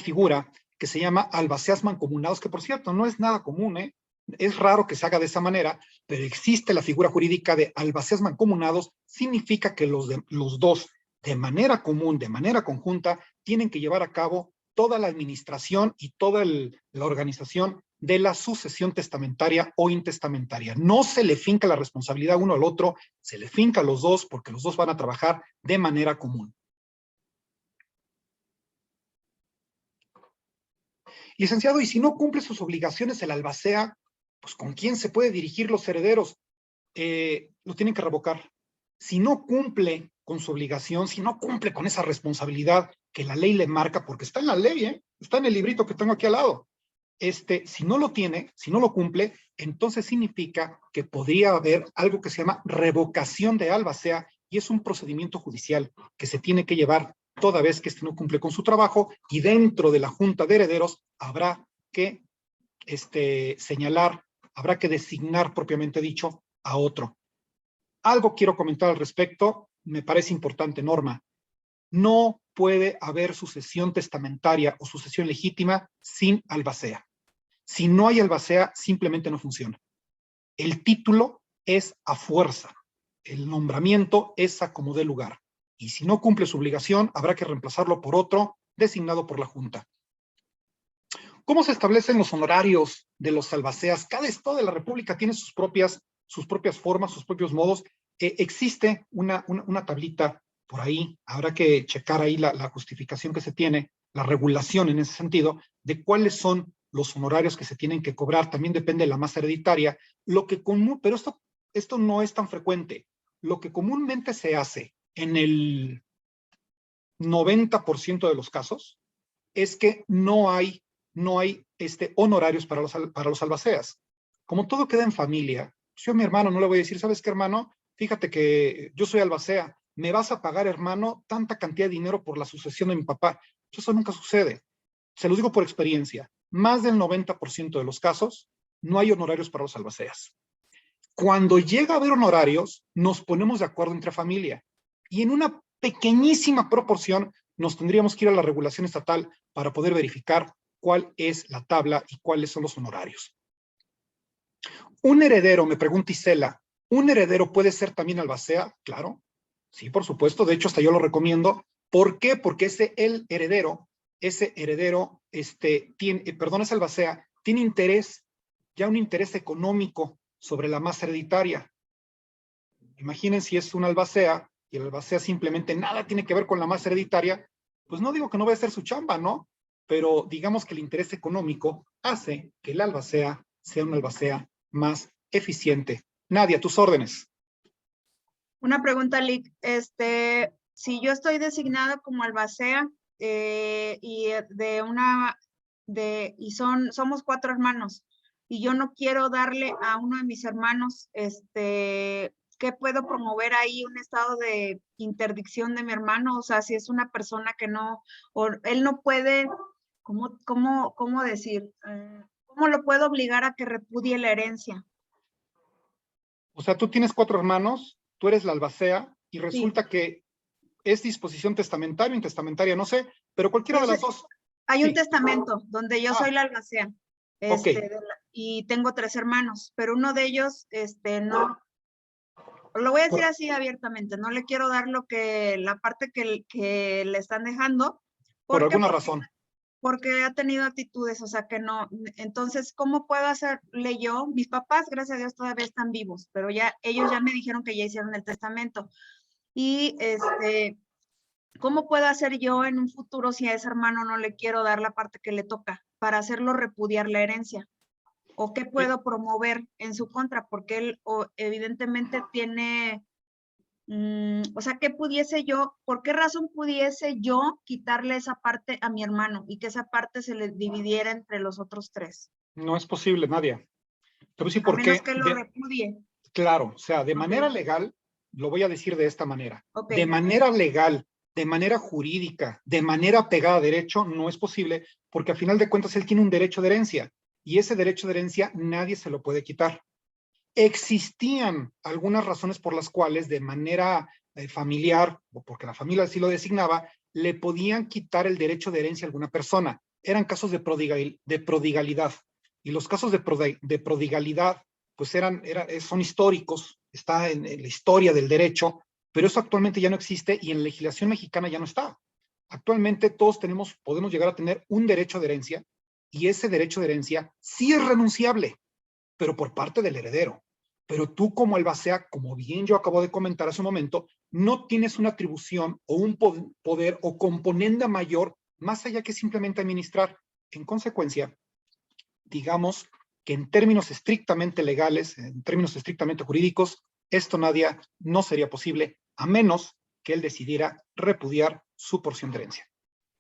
figura que se llama albaceas mancomunados, que por cierto no es nada común, ¿eh? Es raro que se haga de esa manera, pero existe la figura jurídica de albaceas mancomunados. Significa que los dos, de manera común, de manera conjunta, tienen que llevar a cabo toda la administración y toda la organización de la sucesión testamentaria o intestamentaria. No se le finca la responsabilidad uno al otro, se le finca a los dos porque los dos van a trabajar de manera común. Licenciado, ¿y si no cumple sus obligaciones el albacea, pues con quién se puede dirigir los herederos? Lo tienen que revocar. Si no cumple con su obligación, si no cumple con esa responsabilidad que la ley le marca, porque está en la ley, está en el librito que tengo aquí al lado. Si no lo tiene, si no lo cumple, entonces significa que podría haber algo que se llama revocación de albacea, y y es un procedimiento judicial que se tiene que llevar toda vez que no cumple con su trabajo, y dentro de la Junta de Herederos habrá que señalar, habrá que designar propiamente dicho a otro. Algo quiero comentar al respecto, me parece importante, Norma. No puede haber sucesión testamentaria o sucesión legítima sin albacea. Si no hay albacea, simplemente no funciona. El título es a fuerza. El nombramiento es a como dé lugar. Y si no cumple su obligación, habrá que reemplazarlo por otro designado por la Junta. ¿Cómo se establecen los honorarios de los albaceas? Cada estado de la República tiene sus propias formas, sus propios modos. Existe una tablita por ahí, habrá que checar ahí la justificación que se tiene, la regulación en ese sentido, de cuáles son los honorarios que se tienen que cobrar. También depende de la masa hereditaria. Pero esto no es tan frecuente. Lo que comúnmente se hace en el 90% de los casos es que no hay honorarios para los albaceas. Como todo queda en familia, yo a mi hermano no le voy a decir, ¿sabes qué, hermano? Fíjate que yo soy albacea, me vas a pagar, hermano, tanta cantidad de dinero por la sucesión de mi papá. Eso nunca sucede. Se lo digo por experiencia. Más del 90% de los casos no hay honorarios para los albaceas. Cuando llega a haber honorarios, nos ponemos de acuerdo entre familia. Y en una pequeñísima proporción nos tendríamos que ir a la regulación estatal para poder verificar cuál es la tabla y cuáles son los honorarios. Un heredero, me pregunta Isela, ¿un heredero puede ser también albacea? Claro, sí, por supuesto. De hecho, hasta yo lo recomiendo. ¿Por qué? Porque ese heredero, ese albacea, tiene interés, ya un interés económico sobre la masa hereditaria. Imaginen si es un albacea y el albacea simplemente nada tiene que ver con la masa hereditaria, pues no digo que no vaya a hacer su chamba, ¿no? Pero digamos que el interés económico hace que el albacea sea un albacea más eficiente. Nadia, tus órdenes. Una pregunta, Lick. Si yo estoy designada como albacea somos 4 hermanos y yo no quiero darle a uno de mis hermanos, ¿qué puedo promover ahí? ¿Un estado de interdicción de mi hermano? O sea, si es una persona que no, o él no puede, ¿cómo decir? ¿Cómo lo puedo obligar a que repudie la herencia? O sea, tú tienes 4 hermanos, tú eres la albacea y resulta que es disposición testamentaria o intestamentaria, no sé, pero cualquiera de las dos. Hay un testamento donde yo soy la albacea. Okay. Y tengo 3 hermanos, pero uno de ellos, no, lo voy a decir así abiertamente, no le quiero dar la parte que le están dejando. Por alguna razón. Porque ha tenido actitudes, o sea que no. Entonces, ¿cómo puedo hacerle yo? Mis papás, gracias a Dios, todavía están vivos, pero ellos ya me dijeron que ya hicieron el testamento. Y ¿cómo puedo hacer yo en un futuro si a ese hermano no le quiero dar la parte que le toca para hacerlo repudiar la herencia? ¿O qué puedo promover en su contra? Porque él evidentemente tiene, o sea, ¿por qué razón pudiese yo quitarle esa parte a mi hermano y que esa parte se le dividiera entre los otros 3? No es posible, Nadia. Te voy a decir A por qué. menos que lo repudie. Claro, o sea, de manera legal, lo voy a decir de esta manera. Okay. De manera legal, de manera jurídica, de manera pegada a derecho, no es posible, porque a final de cuentas él tiene un derecho de herencia, y ese derecho de herencia nadie se lo puede quitar. Existían algunas razones por las cuales de manera familiar, o porque la familia así lo designaba, le podían quitar el derecho de herencia a alguna persona. Eran casos de prodigalidad. Y los casos de prodigalidad, pues son históricos, está en la historia del derecho, pero eso actualmente ya no existe y en la legislación mexicana ya no está. Actualmente todos podemos llegar a tener un derecho de herencia, y ese derecho de herencia sí es renunciable, pero por parte del heredero. Pero tú como albacea, como bien yo acabo de comentar hace un momento, no tienes una atribución o un poder o componente mayor más allá que simplemente administrar. En consecuencia, digamos que en términos estrictamente legales, en términos estrictamente jurídicos, esto, Nadia, no sería posible a menos que él decidiera repudiar su porción de herencia.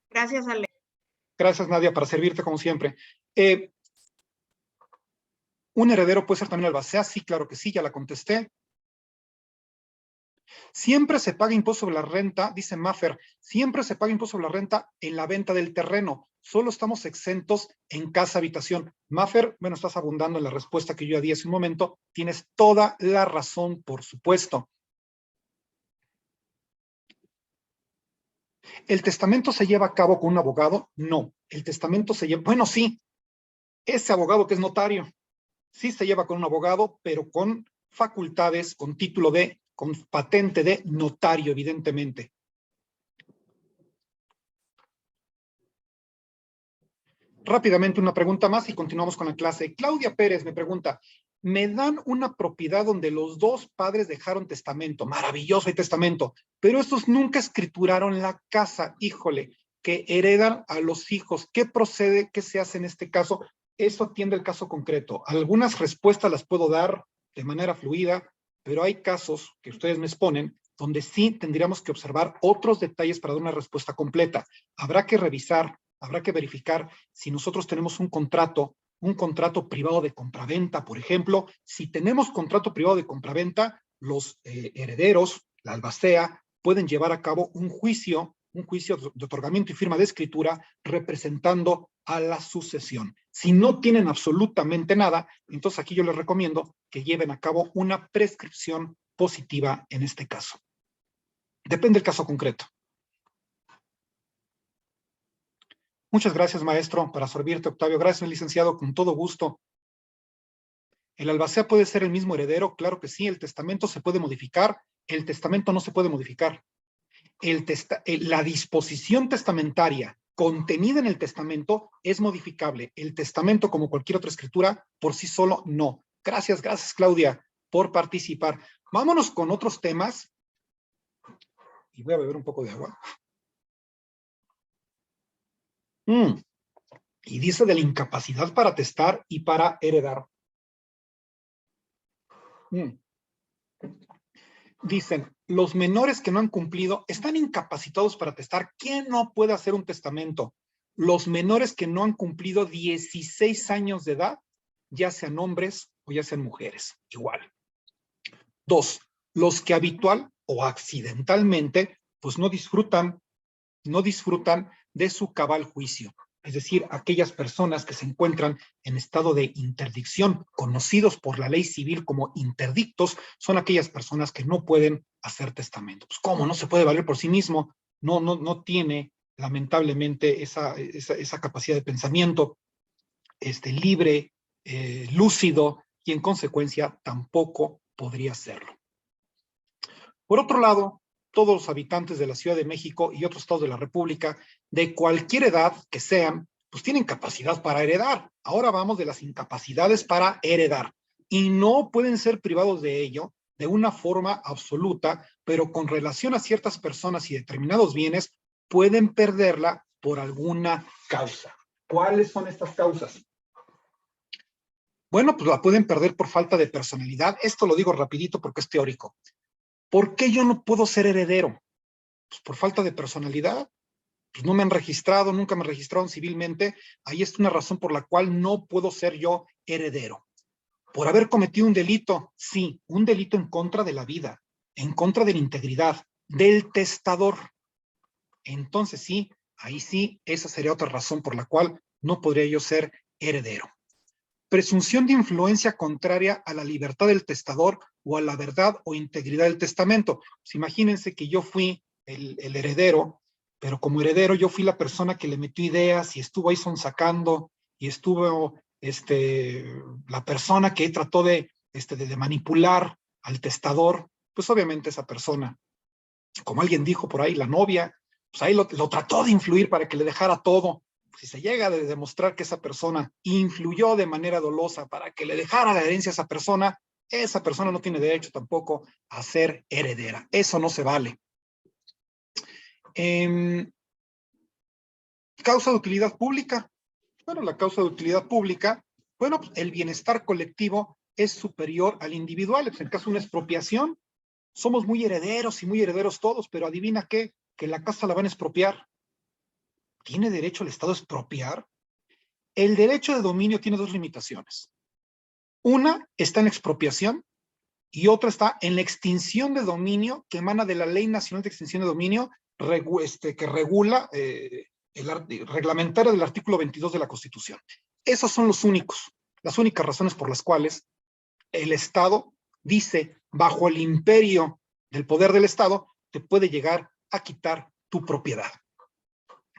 Gracias, Ale. Gracias, Nadia, para servirte como siempre. ¿Un heredero puede ser también albacea? Sí, claro que sí, ya la contesté. Siempre se paga impuesto sobre la renta, dice Maffer, siempre se paga impuesto sobre la renta en la venta del terreno. Solo estamos exentos en casa habitación. Maffer, bueno, estás abundando en la respuesta que yo di hace un momento. Tienes toda la razón, por supuesto. ¿El testamento se lleva a cabo con un abogado? No. El testamento se lleva, bueno, sí. Ese abogado que es notario, sí se lleva con un abogado, pero con facultades, con título de, con patente de notario, evidentemente. Rápidamente una pregunta más y continuamos con la clase. Claudia Pérez me pregunta, me dan una propiedad donde los dos padres dejaron testamento, maravilloso el testamento, pero estos nunca escrituraron la casa, híjole, que heredan a los hijos. ¿Qué procede? ¿Qué se hace en este caso? Eso atiende el caso concreto. Algunas respuestas las puedo dar de manera fluida, pero hay casos que ustedes me exponen donde sí tendríamos que observar otros detalles para dar una respuesta completa. Habrá que revisar, habrá que verificar si nosotros tenemos un contrato privado de compraventa, por ejemplo. Si tenemos contrato privado de compraventa, los herederos, la albacea, pueden llevar a cabo un juicio de otorgamiento y firma de escritura representando a la sucesión. Si no tienen absolutamente nada, entonces aquí yo les recomiendo que lleven a cabo una prescripción positiva en este caso. Depende del caso concreto. Muchas gracias, maestro, para servirte, Octavio. Gracias, licenciado, con todo gusto. ¿El albacea puede ser el mismo heredero? Claro que sí. ¿El testamento se puede modificar? El testamento no se puede modificar. La disposición testamentaria contenida en el testamento es modificable. El testamento, como cualquier otra escritura, por sí solo no. Gracias, Claudia, por participar. Vámonos con otros temas. Y voy a beber un poco de agua. Y dice de la incapacidad para testar y para heredar. Dicen, los menores que no han cumplido están incapacitados para testar. ¿Quién no puede hacer un testamento? Los menores que no han cumplido 16 años de edad, ya sean hombres o ya sean mujeres, igual. 2, los que habitual o accidentalmente, pues no disfrutan de su cabal juicio. Es decir, aquellas personas que se encuentran en estado de interdicción, conocidos por la ley civil como interdictos, son aquellas personas que no pueden hacer testamento. Pues, ¿cómo? No se puede valer por sí mismo, no tiene lamentablemente esa capacidad de pensamiento libre, lúcido, y en consecuencia tampoco podría hacerlo. Por otro lado, todos los habitantes de la Ciudad de México y otros estados de la República, de cualquier edad que sean, pues tienen capacidad para heredar. Ahora vamos de las incapacidades para heredar. Y no pueden ser privados de ello de una forma absoluta, pero con relación a ciertas personas y determinados bienes, pueden perderla por alguna causa. ¿Cuáles son estas causas? Bueno, pues la pueden perder por falta de personalidad. Esto lo digo rapidito porque es teórico. ¿Por qué yo no puedo ser heredero? Pues por falta de personalidad. Pues no me han registrado, nunca me registraron civilmente. Ahí está una razón por la cual no puedo ser yo heredero. Por haber cometido un delito, sí, un delito en contra de la vida, en contra de la integridad, del testador. Entonces sí, ahí sí, esa sería otra razón por la cual no podría yo ser heredero. Presunción de influencia contraria a la libertad del testador o a la verdad o integridad del testamento. Pues imagínense que yo fui el heredero, pero como heredero yo fui la persona que le metió ideas y estuvo ahí sonsacando y estuvo la persona que trató de manipular al testador. Pues obviamente esa persona, como alguien dijo por ahí, la novia, pues ahí lo trató de influir para que le dejara todo. Si se llega a demostrar que esa persona influyó de manera dolosa para que le dejara la herencia a esa persona no tiene derecho tampoco a ser heredera. Eso no se vale. Causa de utilidad pública. Bueno, la causa de utilidad pública, bueno, pues el bienestar colectivo es superior al individual. En el caso de una expropiación, somos muy herederos todos, pero adivina qué, que la casa la van a expropiar. ¿Tiene derecho el Estado a expropiar? El derecho de dominio tiene dos limitaciones. Una está en la expropiación y otra está en la extinción de dominio que emana de la Ley Nacional de Extinción de Dominio que regula reglamentaria del artículo 22 de la Constitución. Esos son las únicas razones por las cuales el Estado dice, bajo el imperio del poder del Estado, te puede llegar a quitar tu propiedad.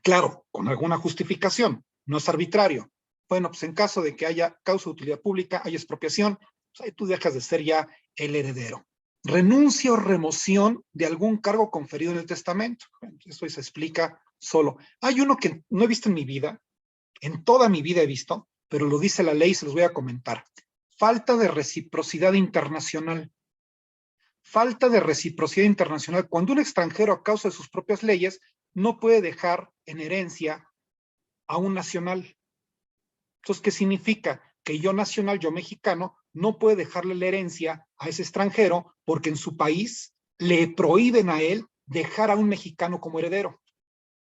Claro, con alguna justificación, no es arbitrario. Bueno, pues en caso de que haya causa de utilidad pública, hay expropiación, pues ahí tú dejas de ser ya el heredero. Renuncia o remoción de algún cargo conferido en el testamento. Eso se explica solo. Hay uno que no he visto en mi vida, en toda mi vida he visto, pero lo dice la ley y se los voy a comentar. Falta de reciprocidad internacional. Falta de reciprocidad internacional. Cuando un extranjero, a causa de sus propias leyes, no puede dejar en herencia a un nacional. Entonces, ¿qué significa? Que yo nacional, yo mexicano, no puede dejarle la herencia a ese extranjero porque en su país le prohíben a él dejar a un mexicano como heredero.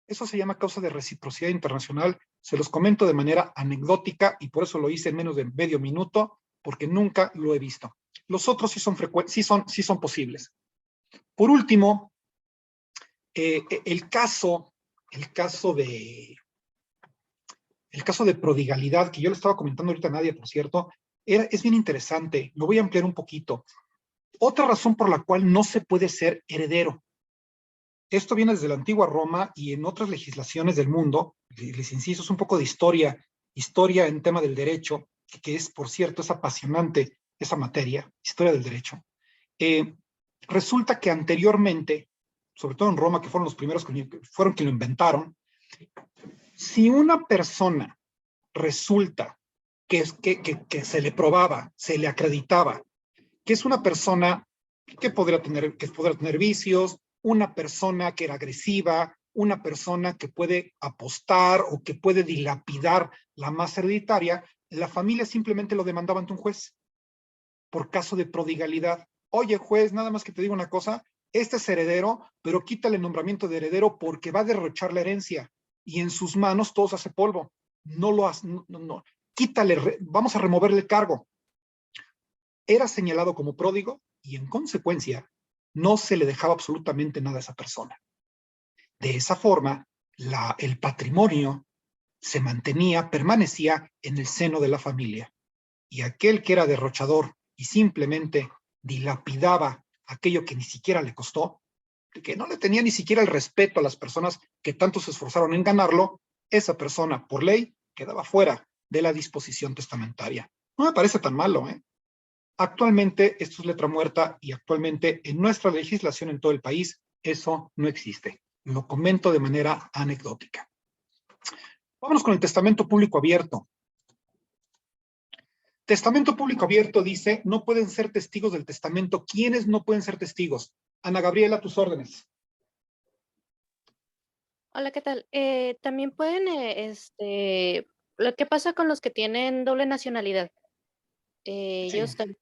Eso se llama causa de reciprocidad internacional. Se los comento de manera anecdótica y por eso lo hice en menos de medio minuto, porque nunca lo he visto. Los otros sí son posibles. Por último, el caso de prodigalidad, que yo le estaba comentando ahorita a Nadia, por cierto, es bien interesante. Lo voy a ampliar un poquito. Otra razón por la cual no se puede ser heredero. Esto viene desde la antigua Roma y en otras legislaciones del mundo. Les insisto, es un poco de historia en tema del derecho, que es, por cierto, es apasionante esa materia, historia del derecho. Resulta que anteriormente, sobre todo en Roma, que fueron los primeros que fueron quienes lo inventaron, si una persona resulta que se le probaba, se le acreditaba, que es una persona que podría tener vicios, una persona que era agresiva, una persona que puede apostar o que puede dilapidar la masa hereditaria, la familia simplemente lo demandaba ante un juez por caso de prodigalidad. Oye, juez, nada más que te digo una cosa, este es heredero, pero quítale el nombramiento de heredero porque va a derrochar la herencia y en sus manos todo se hace polvo. No lo hace, no. Quítale, vamos a removerle el cargo. Era señalado como pródigo y en consecuencia no se le dejaba absolutamente nada a esa persona. De esa forma, el patrimonio permanecía en el seno de la familia. Y aquel que era derrochador y simplemente dilapidaba aquello que ni siquiera le costó, que no le tenía ni siquiera el respeto a las personas que tanto se esforzaron en ganarlo, esa persona, por ley, quedaba fuera de la disposición testamentaria. No me parece tan malo, ¿eh? Actualmente esto es letra muerta y actualmente en nuestra legislación en todo el país eso no existe. Lo comento de manera anecdótica. Vámonos con el testamento público abierto. Testamento público abierto dice, no pueden ser testigos del testamento. ¿Quiénes no pueden ser testigos? Ana Gabriela, a tus órdenes. Hola, ¿qué tal? También pueden, lo que pasa con los que tienen doble nacionalidad. Ellos también,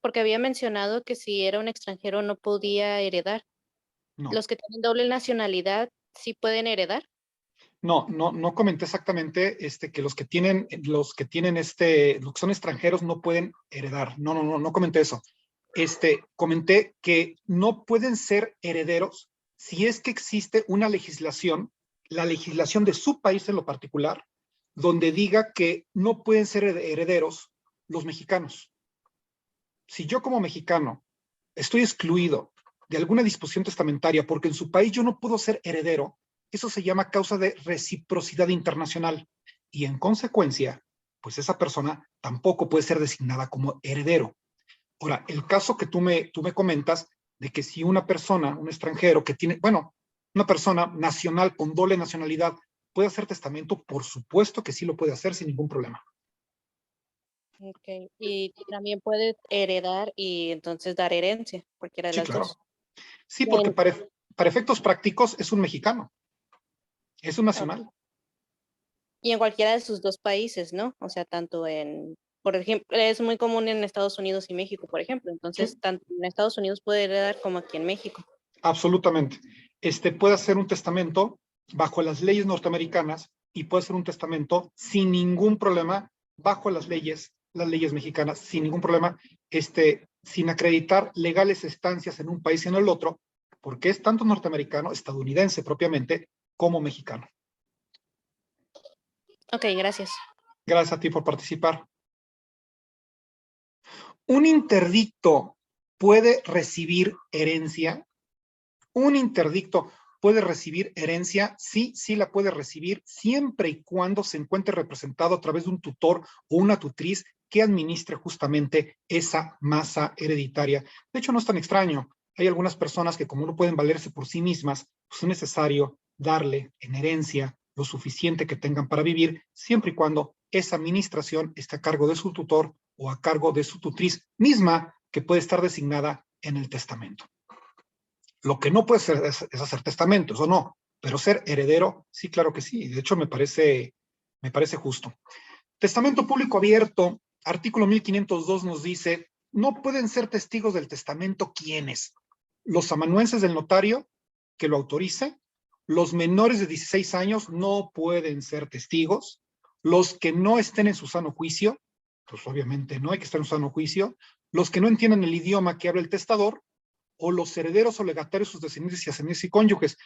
porque había mencionado que si era un extranjero no podía heredar. No. Los que tienen doble nacionalidad sí pueden heredar. No comenté exactamente que los que son extranjeros no pueden heredar. No comenté eso. Comenté que no pueden ser herederos si es que existe una legislación, la legislación de su país en lo particular, donde diga que no pueden ser herederos los mexicanos. Si yo como mexicano estoy excluido de alguna disposición testamentaria porque en su país yo no puedo ser heredero, eso se llama causa de reciprocidad internacional y en consecuencia, pues esa persona tampoco puede ser designada como heredero. Ahora, el caso que tú me comentas de que si una persona, un extranjero que tiene, una persona nacional con doble nacionalidad puede hacer testamento, por supuesto que sí lo puede hacer sin ningún problema. Ok, y también puede heredar y entonces dar herencia, cualquiera de las dos. Sí, porque para efectos prácticos es un mexicano, es un nacional. Okay. Y en cualquiera de sus dos países, ¿no? O sea, tanto por ejemplo, es muy común en Estados Unidos y México, por ejemplo. Entonces, sí, tanto en Estados Unidos puede heredar como aquí en México. Absolutamente. Puede hacer un testamento bajo las leyes norteamericanas y puede hacer un testamento sin ningún problema bajo las leyes mexicanas, sin ningún problema. sin acreditar legales estancias en un país y en el otro, porque es tanto norteamericano, estadounidense propiamente, como mexicano. Ok, gracias. Gracias a ti por participar. ¿Un interdicto puede recibir herencia? ¿Un interdicto puede recibir herencia? Sí, sí la puede recibir, siempre y cuando se encuentre representado a través de un tutor o una tutriz que administre justamente esa masa hereditaria. De hecho, no es tan extraño. Hay algunas personas que, como no pueden valerse por sí mismas, pues es necesario darle en herencia lo suficiente que tengan para vivir, siempre y cuando esa administración esté a cargo de su tutor o a cargo de su tutriz misma, que puede estar designada en el testamento. Lo que no puede ser es hacer testamentos, o no, pero ser heredero, sí, claro que sí. De hecho, me parece justo. Testamento público abierto, artículo 1502 nos dice, no pueden ser testigos del testamento ¿quiénes? Los amanuenses del notario que lo autorice, los menores de 16 años no pueden ser testigos, los que no estén en su sano juicio, pues obviamente no hay que estar en su sano juicio, los que no entiendan el idioma que habla el testador, o los herederos o legatarios, sus descendientes y ascendientes y cónyuges.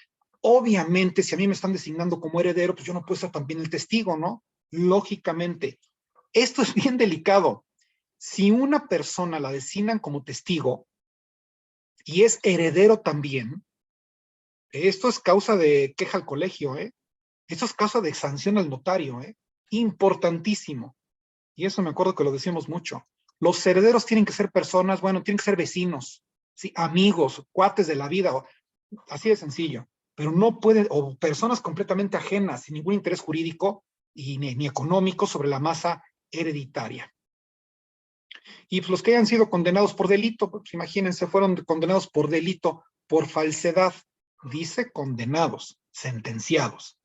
Obviamente, si a mí me están designando como heredero, pues yo no puedo ser también el testigo, ¿no? Lógicamente. Esto es bien delicado. Si una persona la designan como testigo y es heredero también, esto es causa de queja al colegio, ¿eh? Esto es causa de sanción al notario, ¿eh? Importantísimo. Y eso me acuerdo que lo decíamos mucho. Los herederos tienen que ser personas, bueno, tienen que ser vecinos, ¿sí? Amigos, cuates de la vida, así de sencillo. Pero no pueden, o personas completamente ajenas, sin ningún interés jurídico y ni económico sobre la masa hereditaria. Y pues los que hayan sido condenados por delito, pues imagínense, fueron condenados por delito, por falsedad. Dice condenados, sentenciados.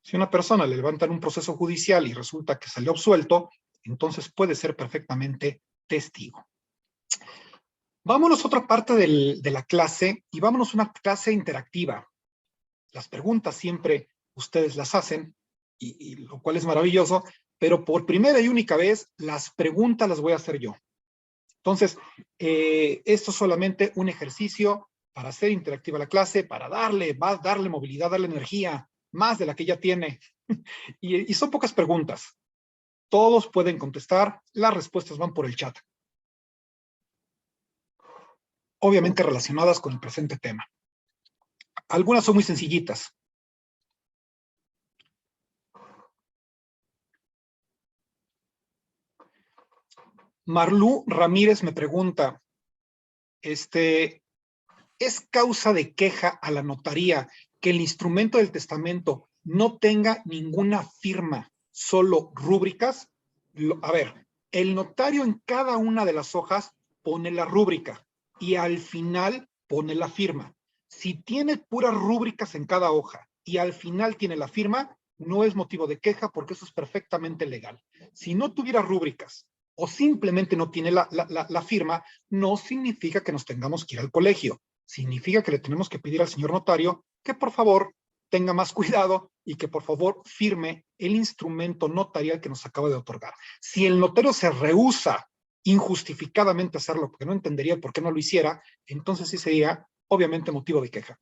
Si una persona le levantan un proceso judicial y resulta que salió absuelto, entonces puede ser perfectamente testigo. Vámonos a otra parte de la clase y vámonos a una clase interactiva. Las preguntas siempre ustedes las hacen, y lo cual es maravilloso, pero por primera y única vez las preguntas las voy a hacer yo. Entonces, esto es solamente un ejercicio para hacer interactiva la clase, para darle movilidad, darle energía, más de la que ya tiene. y son pocas preguntas. Todos pueden contestar, las respuestas van por el chat. Obviamente relacionadas con el presente tema. Algunas son muy sencillitas. Marlú Ramírez me pregunta, ¿es causa de queja a la notaría que el instrumento del testamento no tenga ninguna firma, solo rúbricas? A ver, el notario en cada una de las hojas pone la rúbrica y al final pone la firma. Si tiene puras rúbricas en cada hoja y al final tiene la firma, no es motivo de queja porque eso es perfectamente legal. Si no tuviera rúbricas o simplemente no tiene la firma, no significa que nos tengamos que ir al colegio. Significa que le tenemos que pedir al señor notario que por favor tenga más cuidado y que por favor firme el instrumento notarial que nos acaba de otorgar. Si el notario se rehúsa injustificadamente a hacerlo porque no entendería por qué no lo hiciera, entonces sí sería obviamente motivo de queja.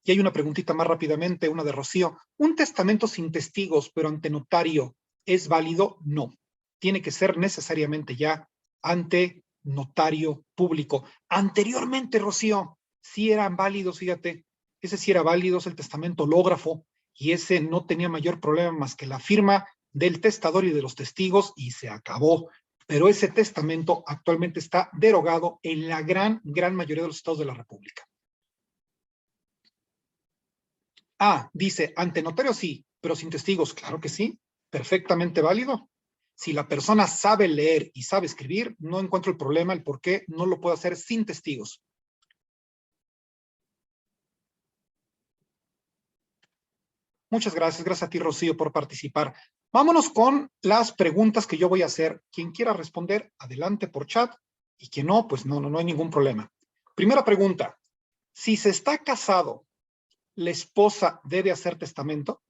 Y hay una preguntita más rápidamente, una de Rocío. ¿Un testamento sin testigos pero ante notario es válido? No. Tiene que ser necesariamente ya ante notario público. Anteriormente, Rocío, sí eran válidos, fíjate, ese sí era válido, es el testamento hológrafo, y ese no tenía mayor problema más que la firma del testador y de los testigos, y se acabó. Pero ese testamento actualmente está derogado en la gran mayoría de los estados de la República. Ah, dice, ante notario sí, pero sin testigos, claro que sí, perfectamente válido. Si la persona sabe leer y sabe escribir, no encuentro el problema, el por qué no lo puedo hacer sin testigos. Muchas gracias a ti, Rocío, por participar. Vámonos con las preguntas que yo voy a hacer. Quien quiera responder, adelante por chat, y quien no, pues no hay ningún problema. Primera pregunta, si se está casado, ¿la esposa debe hacer testamento?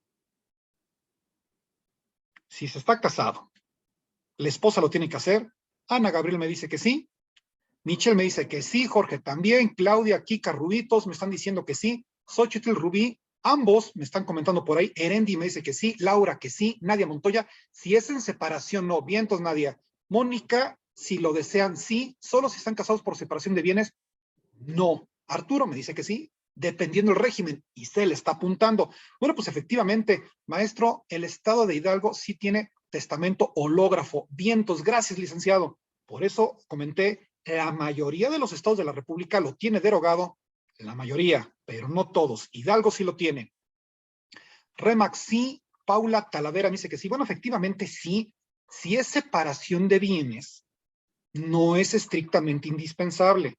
Si se está casado, ¿la esposa lo tiene que hacer? Ana Gabriel me dice que sí. Michelle me dice que sí, Jorge también, Claudia, Kika, Rubí, todos me están diciendo que sí, Xochitl, Rubí, ambos me están comentando por ahí, Erendi me dice que sí, Laura que sí, Nadia Montoya, si es en separación, no, vientos Nadia, Mónica, si lo desean, sí, solo si están casados por separación de bienes, no, Arturo me dice que sí, dependiendo del régimen, y se le está apuntando. Bueno, pues efectivamente, maestro, el estado de Hidalgo sí tiene testamento hológrafo, vientos, gracias licenciado, por eso comenté, la mayoría de los estados de la República lo tiene derogado, la mayoría, pero no todos. Hidalgo sí lo tiene. Remax sí, Paula Talavera me dice que sí. Bueno, efectivamente sí, si es separación de bienes, no es estrictamente indispensable.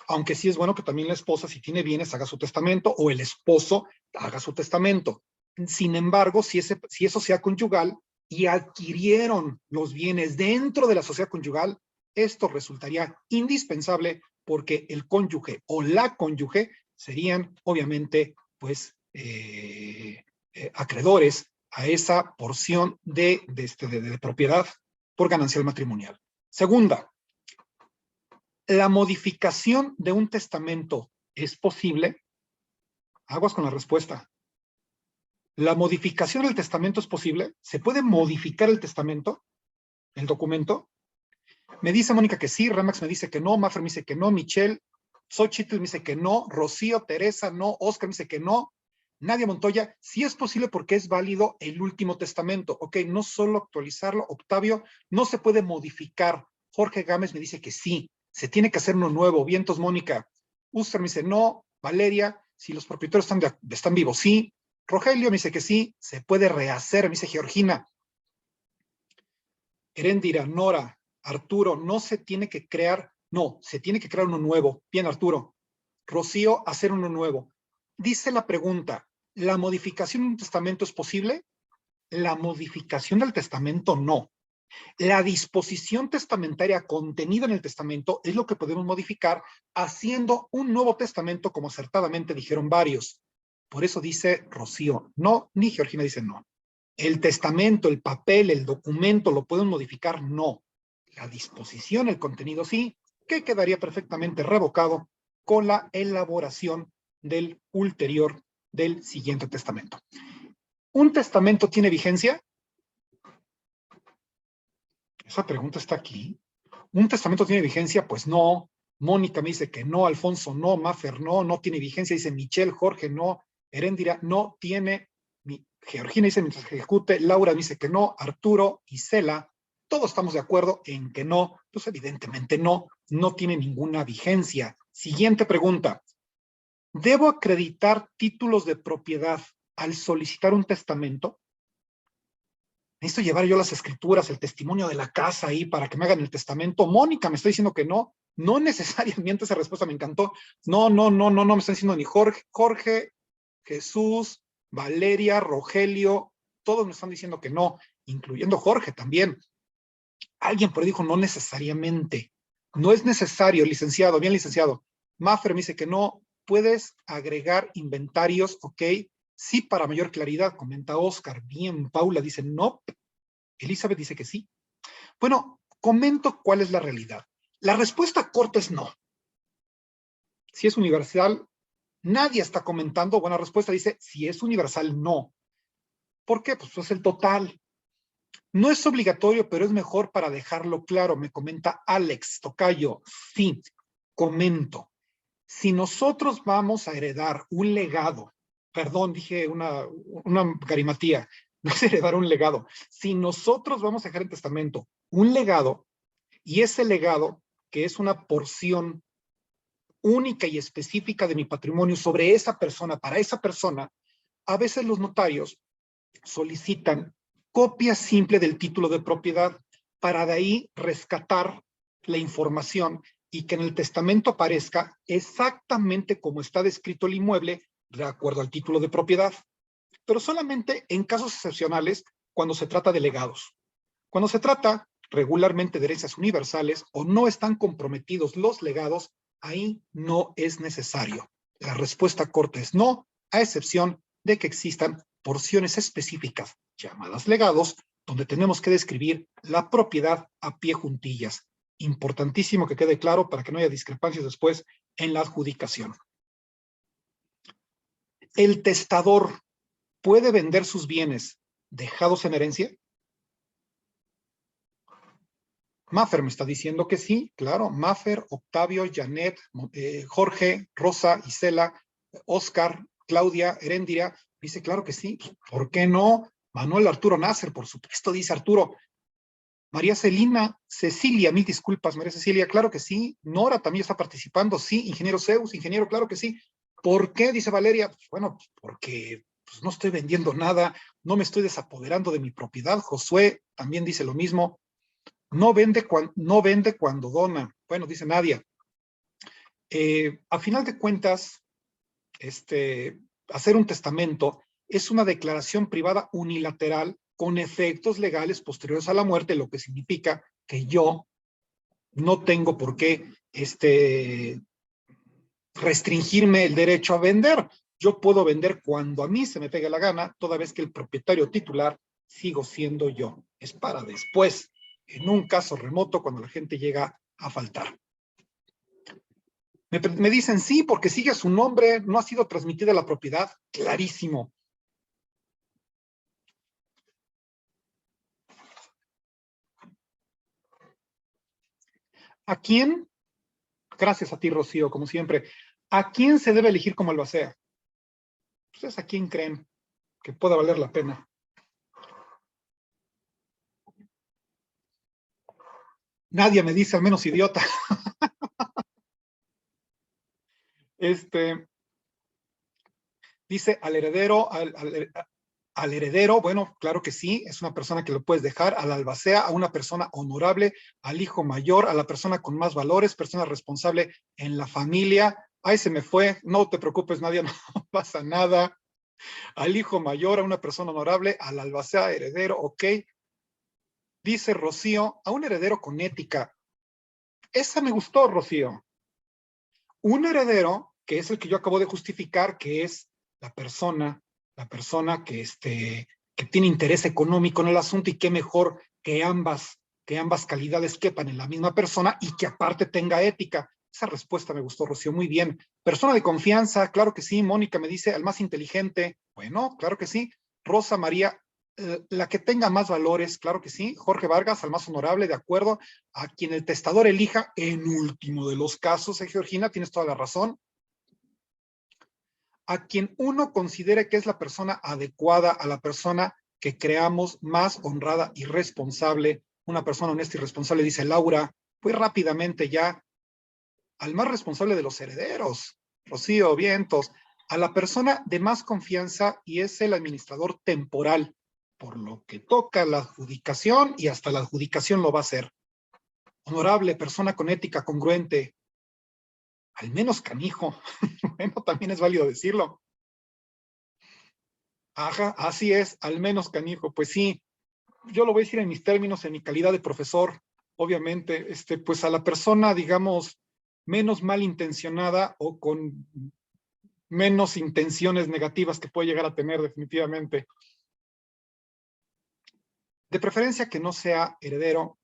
Aunque sí es bueno que también la esposa, si tiene bienes, haga su testamento, o el esposo haga su testamento. Sin embargo, si es sociedad conyugal y adquirieron los bienes dentro de la sociedad conyugal, esto resultaría indispensable porque el cónyuge o la cónyuge serían, obviamente, pues, acreedores a esa porción de propiedad por ganancial matrimonial. Segunda, ¿la modificación de un testamento es posible? Aguas con la respuesta. ¿La modificación del testamento es posible? ¿Se puede modificar el testamento? ¿El documento? Me dice Mónica que sí, Remax me dice que no, Maffer me dice que no, Michelle, Xochitl me dice que no, Rocío, Teresa, no, Oscar me dice que no, Nadia Montoya, sí es posible porque es válido el último testamento. Ok, no solo actualizarlo, Octavio, no se puede modificar. Jorge Gámez me dice que sí, se tiene que hacer uno nuevo. Vientos, Mónica. Uster me dice no, Valeria, si los propietarios están vivos, sí. Rogelio me dice que sí, se puede rehacer, me dice Georgina. Erendira, Nora, Arturo, no se tiene que crear, no, se tiene que crear uno nuevo. Bien, Arturo. Rocío, hacer uno nuevo. Dice la pregunta, ¿la modificación de un testamento es posible? La modificación del testamento no. La disposición testamentaria contenida en el testamento es lo que podemos modificar haciendo un nuevo testamento, como acertadamente dijeron varios. Por eso dice Rocío, no, ni Georgina dice no. El testamento, el papel, el documento, ¿lo pueden modificar? No. La disposición, el contenido sí, que quedaría perfectamente revocado con la elaboración del ulterior del siguiente testamento. ¿Un testamento tiene vigencia? Esa pregunta está aquí. ¿Un testamento tiene vigencia? Pues no. Mónica me dice que no, Alfonso no, Maffer no tiene vigencia, dice Michelle, Jorge no, Erendira no tiene, Georgina dice mientras se ejecute, Laura me dice que no, Arturo, Isela, todos estamos de acuerdo en que no, pues evidentemente no tiene ninguna vigencia. Siguiente pregunta. ¿Debo acreditar títulos de propiedad al solicitar un testamento? ¿Necesito llevar yo las escrituras, el testimonio de la casa ahí para que me hagan el testamento? Mónica me está diciendo que no necesariamente, esa respuesta me encantó. No, me están diciendo ni Jorge, Jesús, Valeria, Rogelio, todos me están diciendo que no, incluyendo Jorge también. Alguien por ahí dijo no necesariamente. No es necesario, licenciado, bien licenciado. Maffer me dice que no, puedes agregar inventarios, ok. Sí, para mayor claridad, comenta Oscar. Bien, Paula dice no. Elizabeth dice que sí. Bueno, comento cuál es la realidad. La respuesta corta es no. Si es universal, nadie está comentando. Buena respuesta dice, si es universal, no. ¿Por qué? Pues es el total. No es obligatorio, pero es mejor para dejarlo claro. Me comenta Alex Tocayo. Sí, comento. Si nosotros vamos a heredar un legado, perdón, dije una garimatía, no es heredar un legado. Si nosotros vamos a dejar en testamento un legado, y ese legado, que es una porción única y específica de mi patrimonio sobre esa persona, para esa persona, a veces los notarios solicitan copia simple del título de propiedad para de ahí rescatar la información y que en el testamento aparezca exactamente como está descrito el inmueble de acuerdo al título de propiedad, pero solamente en casos excepcionales cuando se trata de legados. Cuando se trata regularmente de herencias universales o no están comprometidos los legados, ahí no es necesario. La respuesta corta es no, a excepción de que existan porciones específicas llamadas legados, donde tenemos que describir la propiedad a pie juntillas. Importantísimo que quede claro para que no haya discrepancias después en la adjudicación. ¿El testador puede vender sus bienes dejados en herencia? Maffer me está diciendo que sí, claro. Maffer, Octavio, Janet, Jorge, Rosa, Isela, Oscar, Claudia, Heréndira, dice claro que sí. ¿Por qué no? Manuel Arturo Nasser, por supuesto, dice Arturo. María Celina, Cecilia, mil disculpas, María Cecilia, claro que sí. Nora también está participando, sí. Ingeniero Zeus, ingeniero, claro que sí. ¿Por qué? Dice Valeria. Pues, bueno, porque pues, no estoy vendiendo nada, no me estoy desapoderando de mi propiedad. Josué también dice lo mismo. No vende cuando dona. Bueno, dice Nadia. A final de cuentas, hacer un testamento es una declaración privada unilateral con efectos legales posteriores a la muerte, lo que significa que yo no tengo por qué restringirme el derecho a vender. Yo puedo vender cuando a mí se me pegue la gana, toda vez que el propietario titular sigo siendo yo. Es para después, en un caso remoto, cuando la gente llega a faltar. Me dicen sí, porque sigue su nombre, no ha sido transmitida la propiedad. Clarísimo. ¿A quién? Gracias a ti, Rocío, como siempre. ¿A quién se debe elegir como albacea? Pues a quién creen que pueda valer la pena. Nadie me dice, al menos idiota. Dice al heredero, al heredero, bueno, claro que sí, es una persona que lo puedes dejar, al albacea, a una persona honorable, al hijo mayor, a la persona con más valores, persona responsable en la familia. Ay, se me fue, no te preocupes, Nadia, no pasa nada. Al hijo mayor, a una persona honorable, al albacea, heredero, ok. Dice Rocío, a un heredero con ética. Esa me gustó, Rocío. Un heredero, que es el que yo acabo de justificar, que es la persona que tiene interés económico en el asunto, y qué mejor que ambas calidades quepan en la misma persona y que aparte tenga ética. Esa respuesta me gustó, Rocío, muy bien. Persona de confianza, claro que sí. Mónica me dice, al más inteligente. Bueno, claro que sí. Rosa María, la que tenga más valores, claro que sí. Jorge Vargas, al más honorable, de acuerdo. A quien el testador elija, en último de los casos, Georgina, tienes toda la razón. A quien uno considere que es la persona adecuada, a la persona que creamos más honrada y responsable, una persona honesta y responsable, dice Laura. Pues rápidamente ya, al más responsable de los herederos, Rocío Vientos, a la persona de más confianza, y es el administrador temporal, por lo que toca la adjudicación, y hasta la adjudicación lo va a hacer. Honorable, persona con ética congruente, al menos canijo. Bueno, también es válido decirlo. Ajá, así es, al menos canijo. Pues sí, yo lo voy a decir en mis términos, en mi calidad de profesor, obviamente, pues a la persona, digamos, menos malintencionada o con menos intenciones negativas que puede llegar a tener definitivamente. De preferencia que no sea heredero,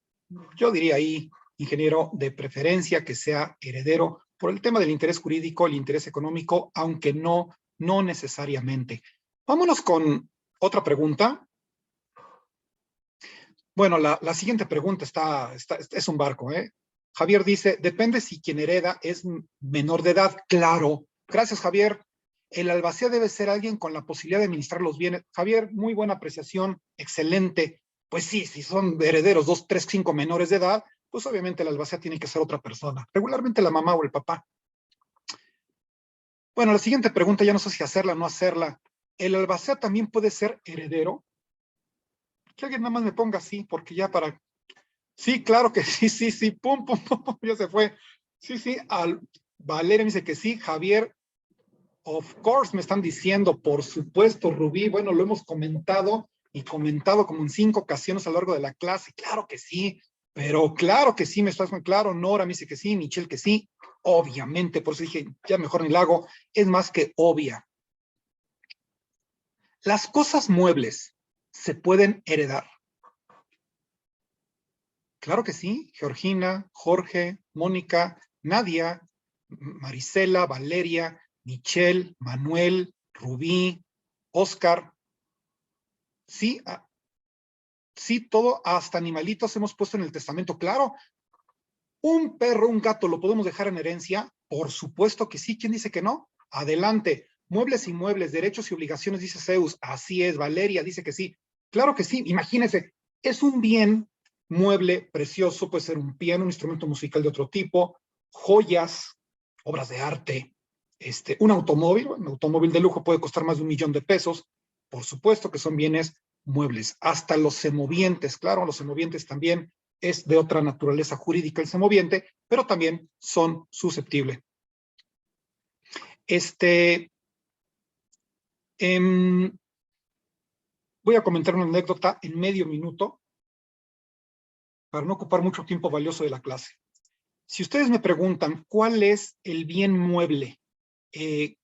yo diría ahí, ingeniero, de preferencia que sea heredero por el tema del interés jurídico, el interés económico, aunque no necesariamente. Vámonos con otra pregunta. Bueno, la siguiente pregunta es un barco, ¿eh? Javier dice, depende si quien hereda es menor de edad. Claro. Gracias, Javier. El albacea debe ser alguien con la posibilidad de administrar los bienes. Javier, muy buena apreciación, excelente. Pues sí, si son herederos 2, 3, 5 menores de edad, pues obviamente el albacea tiene que ser otra persona, regularmente la mamá o el papá. Bueno, la siguiente pregunta, ya no sé si hacerla o no hacerla. ¿El albacea también puede ser heredero? Que alguien nada más me ponga así, porque ya para... Sí, claro que sí, pum, ya se fue. Sí, Valeria me dice que sí, Javier, of course me están diciendo, por supuesto, Rubí, bueno, lo hemos comentado como en 5 ocasiones a lo largo de la clase, claro que sí, pero claro que sí, me estás muy claro. Nora me dice que sí, Michelle que sí, obviamente, por eso dije, ya mejor ni la hago, es más que obvia. Las cosas muebles se pueden heredar. Claro que sí, Georgina, Jorge, Mónica, Nadia, Marisela, Valeria, Michelle, Manuel, Rubí, Oscar. Sí, sí, todo, hasta animalitos hemos puesto en el testamento, claro. Un perro, un gato, ¿lo podemos dejar en herencia? Por supuesto que sí. ¿Quién dice que no? Adelante. Muebles y inmuebles, derechos y obligaciones, dice Zeus. Así es, Valeria dice que sí. Claro que sí. Imagínense, es un bien mueble precioso, puede ser un piano, un instrumento musical de otro tipo, joyas, obras de arte, un automóvil de lujo puede costar más de $1,000,000. Por supuesto que son bienes muebles. Hasta los semovientes, claro, los semovientes también es de otra naturaleza jurídica el semoviente, pero también son susceptibles. Voy a comentar una anécdota en medio minuto para no ocupar mucho tiempo valioso de la clase. Si ustedes me preguntan cuál es el bien mueble que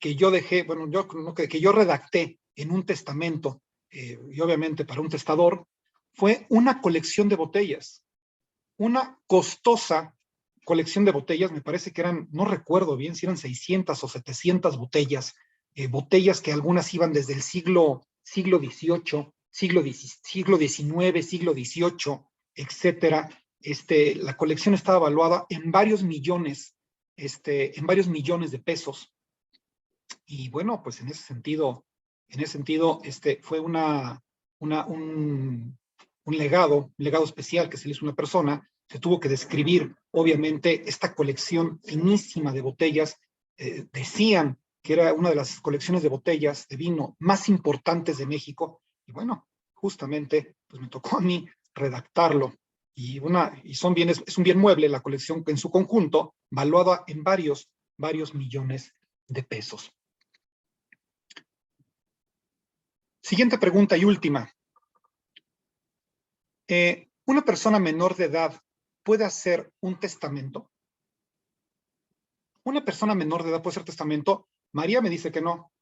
yo dejé, bueno, que yo redacté en un testamento, y obviamente para un testador, fue una colección de botellas. Una costosa colección de botellas, me parece que eran, no recuerdo bien si eran 600 o 700 botellas, botellas que algunas iban desde el siglo XVIII, siglo XIX, siglo XVIII, etcétera. La colección estaba evaluada en varios millones de pesos. Y bueno, pues en ese sentido, fue un legado especial que se le hizo a una persona. Se tuvo que describir, obviamente, esta colección finísima de botellas. Decían que era una de las colecciones de botellas de vino más importantes de México. Y bueno, justamente, pues me tocó a mí redactarlo. Y son bienes, es un bien mueble, la colección en su conjunto, valuada en varios millones de pesos. Siguiente pregunta y última. ¿Una persona menor de edad puede hacer un testamento? ¿Una persona menor de edad puede hacer testamento? María me dice que no.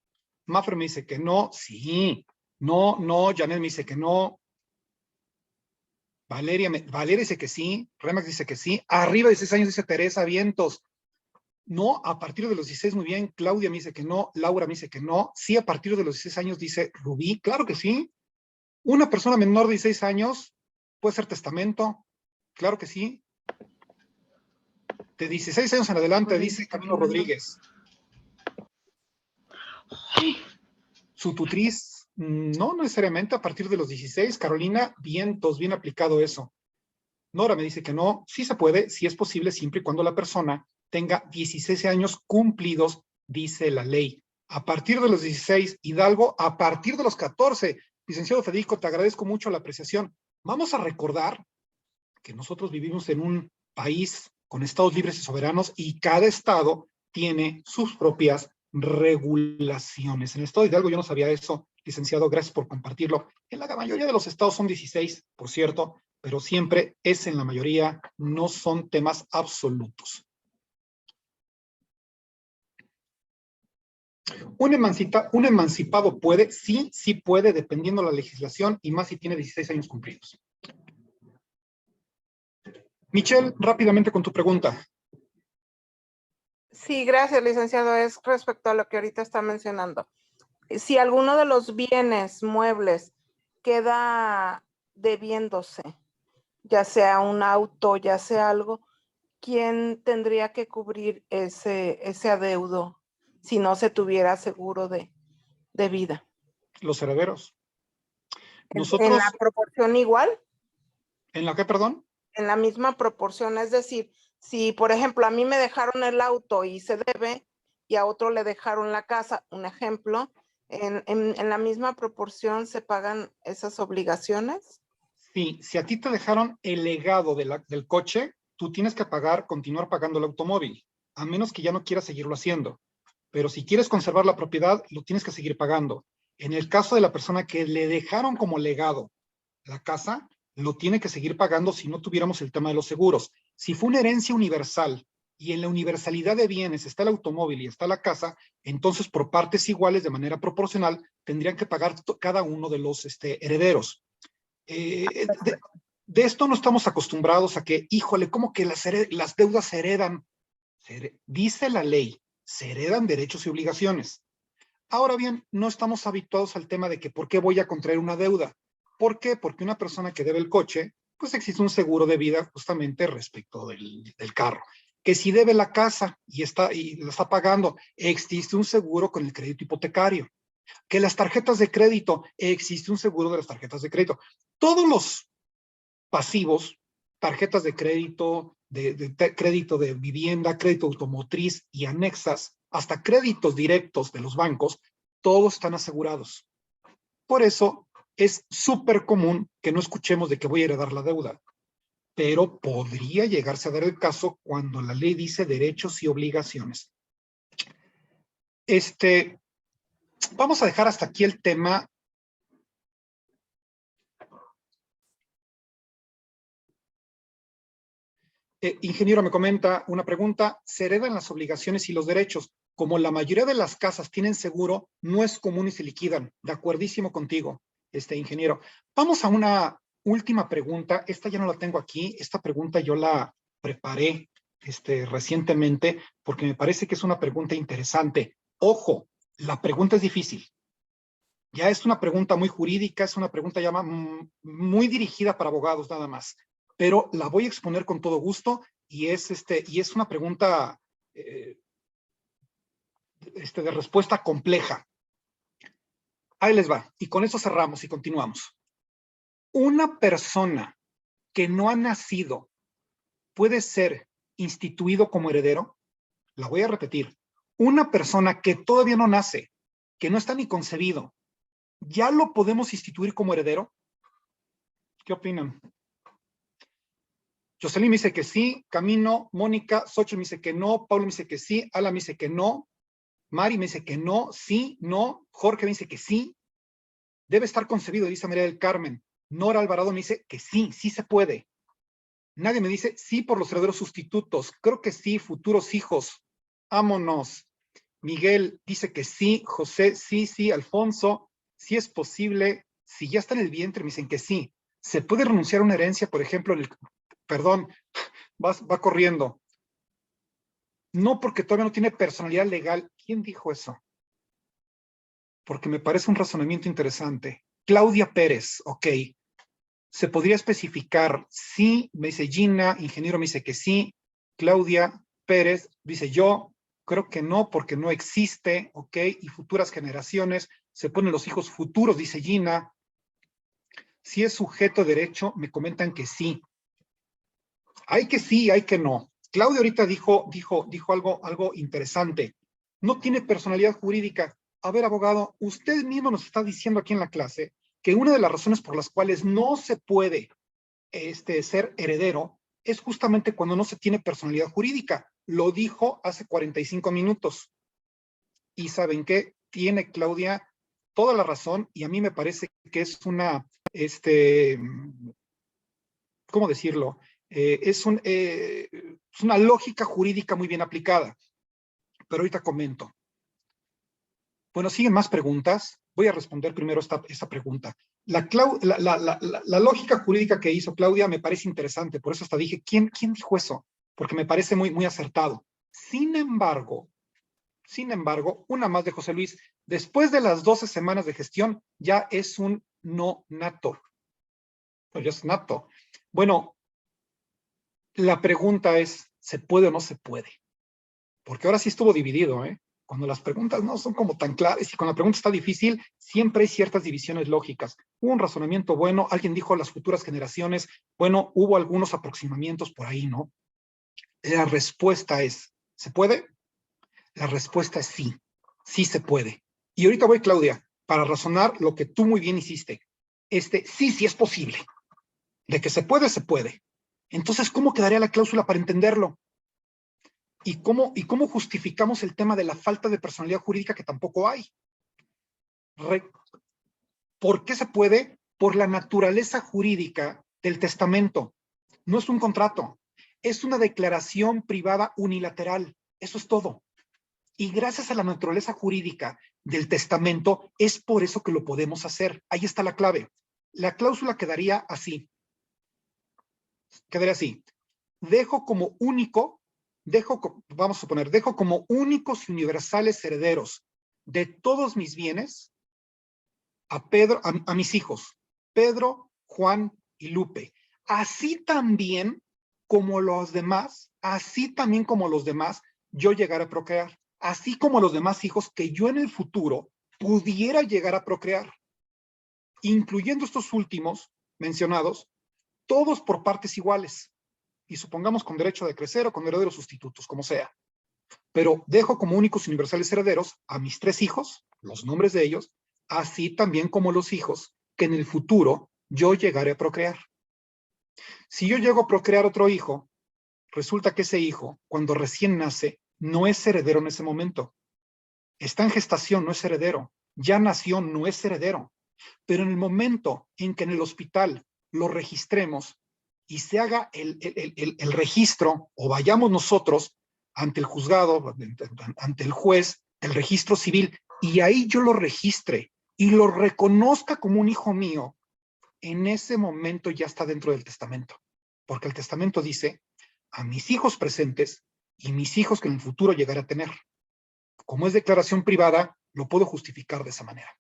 Mafre me dice que no. Sí. No, Janet me dice que no. Valeria dice que sí. Remax dice que sí. Arriba de 16 años dice Teresa Vientos. No, a partir de los 16, muy bien. Claudia me dice que no. Laura me dice que no. Sí, a partir de los 16 años dice Rubí. Claro que sí. ¿Una persona menor de 16 años puede hacer testamento? Claro que sí. De 16 años en adelante, dice Camilo Rodríguez. Su tutriz, no necesariamente a partir de los 16. Carolina Vientos, bien aplicado eso. Nora me dice que no. Sí se puede, sí es posible, siempre y cuando la persona tenga 16 años cumplidos, dice la ley. A partir de los 16, Hidalgo, a partir de los 14. Licenciado Federico, te agradezco mucho la apreciación. Vamos a recordar que nosotros vivimos en un país con estados libres y soberanos y cada estado tiene sus propias regulaciones. En el estado de Hidalgo yo no sabía eso, licenciado, gracias por compartirlo. En la mayoría de los estados son 16, por cierto, pero siempre es en la mayoría, no son temas absolutos. ¿Un emancipado puede? Sí, sí puede, dependiendo de la legislación y más si tiene 16 años cumplidos. Michelle, rápidamente con tu pregunta. Sí, gracias, licenciado. Es respecto a lo que ahorita está mencionando. Si alguno de los bienes muebles queda debiéndose, ya sea un auto, ya sea algo, ¿quién tendría que cubrir ese adeudo si no se tuviera seguro de vida? Los herederos. Nosotros, ¿en la proporción igual? ¿En la qué, perdón? En la misma proporción, es decir, si por ejemplo a mí me dejaron el auto y se debe y a otro le dejaron la casa, un ejemplo, ¿en la misma proporción se pagan esas obligaciones? Sí, si a ti te dejaron el legado del coche, tú tienes que continuar pagando el automóvil, a menos que ya no quieras seguirlo haciendo. Pero si quieres conservar la propiedad, lo tienes que seguir pagando. En el caso de la persona que le dejaron como legado la casa, lo tiene que seguir pagando si no tuviéramos el tema de los seguros. Si fue una herencia universal y en la universalidad de bienes está el automóvil y está la casa, entonces por partes iguales, de manera proporcional, tendrían que pagar cada uno de los herederos. De esto no estamos acostumbrados a que, híjole, ¿cómo que las deudas se heredan? Dice la ley, se heredan derechos y obligaciones. Ahora bien, no estamos habituados al tema de que ¿por qué voy a contraer una deuda? ¿Por qué? Porque una persona que debe el coche, pues existe un seguro de vida justamente respecto del carro. Que si debe la casa y la está pagando, existe un seguro con el crédito hipotecario. Que las tarjetas de crédito, existe un seguro de las tarjetas de crédito. Todos los pasivos, tarjetas de crédito, crédito de vivienda, crédito automotriz y anexas, hasta créditos directos de los bancos, todos están asegurados. Por eso es súper común que no escuchemos de que voy a heredar la deuda, pero podría llegarse a dar el caso cuando la ley dice derechos y obligaciones. Vamos a dejar hasta aquí el tema. Ingeniero me comenta una pregunta, ¿se heredan las obligaciones y los derechos? Como la mayoría de las casas tienen seguro, no es común y se liquidan. De acuerdísimo contigo, ingeniero. Vamos a una última pregunta. Esta ya no la tengo aquí. Esta pregunta yo la preparé recientemente porque me parece que es una pregunta interesante. Ojo, la pregunta es difícil. Ya es una pregunta muy jurídica, es una pregunta ya muy dirigida para abogados nada más. Pero la voy a exponer con todo gusto y es una pregunta de respuesta compleja. Ahí les va, y con eso cerramos y continuamos. Una persona que no ha nacido puede ser instituido como heredero. La voy a repetir. Una persona que todavía no nace, que no está ni concebido, ¿ya lo podemos instituir como heredero? ¿Qué opinan? Jocelyn me dice que sí, Camino, Mónica, Xochitl me dice que no, Pablo me dice que sí, Ala me dice que no, Mari me dice que no, sí, no, Jorge me dice que sí, debe estar concebido, dice María del Carmen, Nora Alvarado me dice que sí, sí se puede. Nadie me dice sí por los herederos sustitutos, creo que sí, futuros hijos, vámonos. Miguel dice que sí, José, sí, sí, Alfonso, sí es posible, si ya está en el vientre me dicen que sí. ¿Se puede renunciar a una herencia, por ejemplo, perdón, va corriendo? No, porque todavía no tiene personalidad legal. ¿Quién dijo eso? Porque me parece un razonamiento interesante. Claudia Pérez, ok. ¿Se podría especificar? Sí, me dice Gina, ingeniero me dice que sí. Claudia Pérez dice yo, creo que no, porque no existe, ok. Y futuras generaciones, se ponen los hijos futuros, dice Gina. Si es sujeto de derecho, me comentan que sí. Hay que sí, hay que no. Claudia ahorita dijo algo interesante. No tiene personalidad jurídica. A ver, abogado, usted mismo nos está diciendo aquí en la clase que una de las razones por las cuales no se puede ser heredero es justamente cuando no se tiene personalidad jurídica. Lo dijo hace 45 minutos. Y ¿saben qué? Tiene Claudia toda la razón y a mí me parece que es una, ¿cómo decirlo? Es una lógica jurídica muy bien aplicada. Pero ahorita comento. Bueno, siguen más preguntas. Voy a responder primero esta pregunta. La lógica jurídica que hizo Claudia me parece interesante. Por eso hasta dije, ¿quién dijo eso? Porque me parece muy, muy acertado. Sin embargo, una más de José Luis. Después de las 12 semanas de gestión, ya es un no nato. Pues ya es nato. Bueno, la pregunta es, ¿se puede o no se puede? Porque ahora sí estuvo dividido, ¿eh? Cuando las preguntas no son como tan claras y cuando la pregunta está difícil, siempre hay ciertas divisiones lógicas. Hubo un razonamiento bueno, alguien dijo las futuras generaciones, bueno, hubo algunos aproximamientos por ahí, ¿no? La respuesta es, ¿se puede? La respuesta es sí, sí se puede. Y ahorita voy, Claudia, para razonar lo que tú muy bien hiciste. Sí es posible. De que se puede, se puede. Entonces, ¿cómo quedaría la cláusula para entenderlo? ¿Y cómo justificamos el tema de la falta de personalidad jurídica que tampoco hay? ¿Por qué se puede? Por la naturaleza jurídica del testamento. No es un contrato, es una declaración privada unilateral. Eso es todo. Y gracias a la naturaleza jurídica del testamento, es por eso que lo podemos hacer. Ahí está la clave. La cláusula quedaría así. Quedaría así. Dejo como único, vamos a suponer, dejo como únicos y universales herederos de todos mis bienes a mis hijos, Pedro, Juan y Lupe. Así también como los demás, yo llegar a procrear. Así como los demás hijos que yo en el futuro pudiera llegar a procrear. Incluyendo estos últimos mencionados, todos por partes iguales. Y supongamos con derecho de crecer o con herederos sustitutos, como sea. Pero dejo como únicos universales herederos a mis 3 hijos, los nombres de ellos, así también como los hijos que en el futuro yo llegaré a procrear. Si yo llego a procrear otro hijo, resulta que ese hijo, cuando recién nace, no es heredero en ese momento. Está en gestación, no es heredero. Ya nació, no es heredero. Pero en el momento en que en el hospital lo registremos y se haga el registro, o vayamos nosotros ante el juzgado, ante el juez, el registro civil, y ahí yo lo registre y lo reconozca como un hijo mío, en ese momento ya está dentro del testamento. Porque el testamento dice a mis hijos presentes y mis hijos que en el futuro llegaré a tener. Como es declaración privada, lo puedo justificar de esa manera.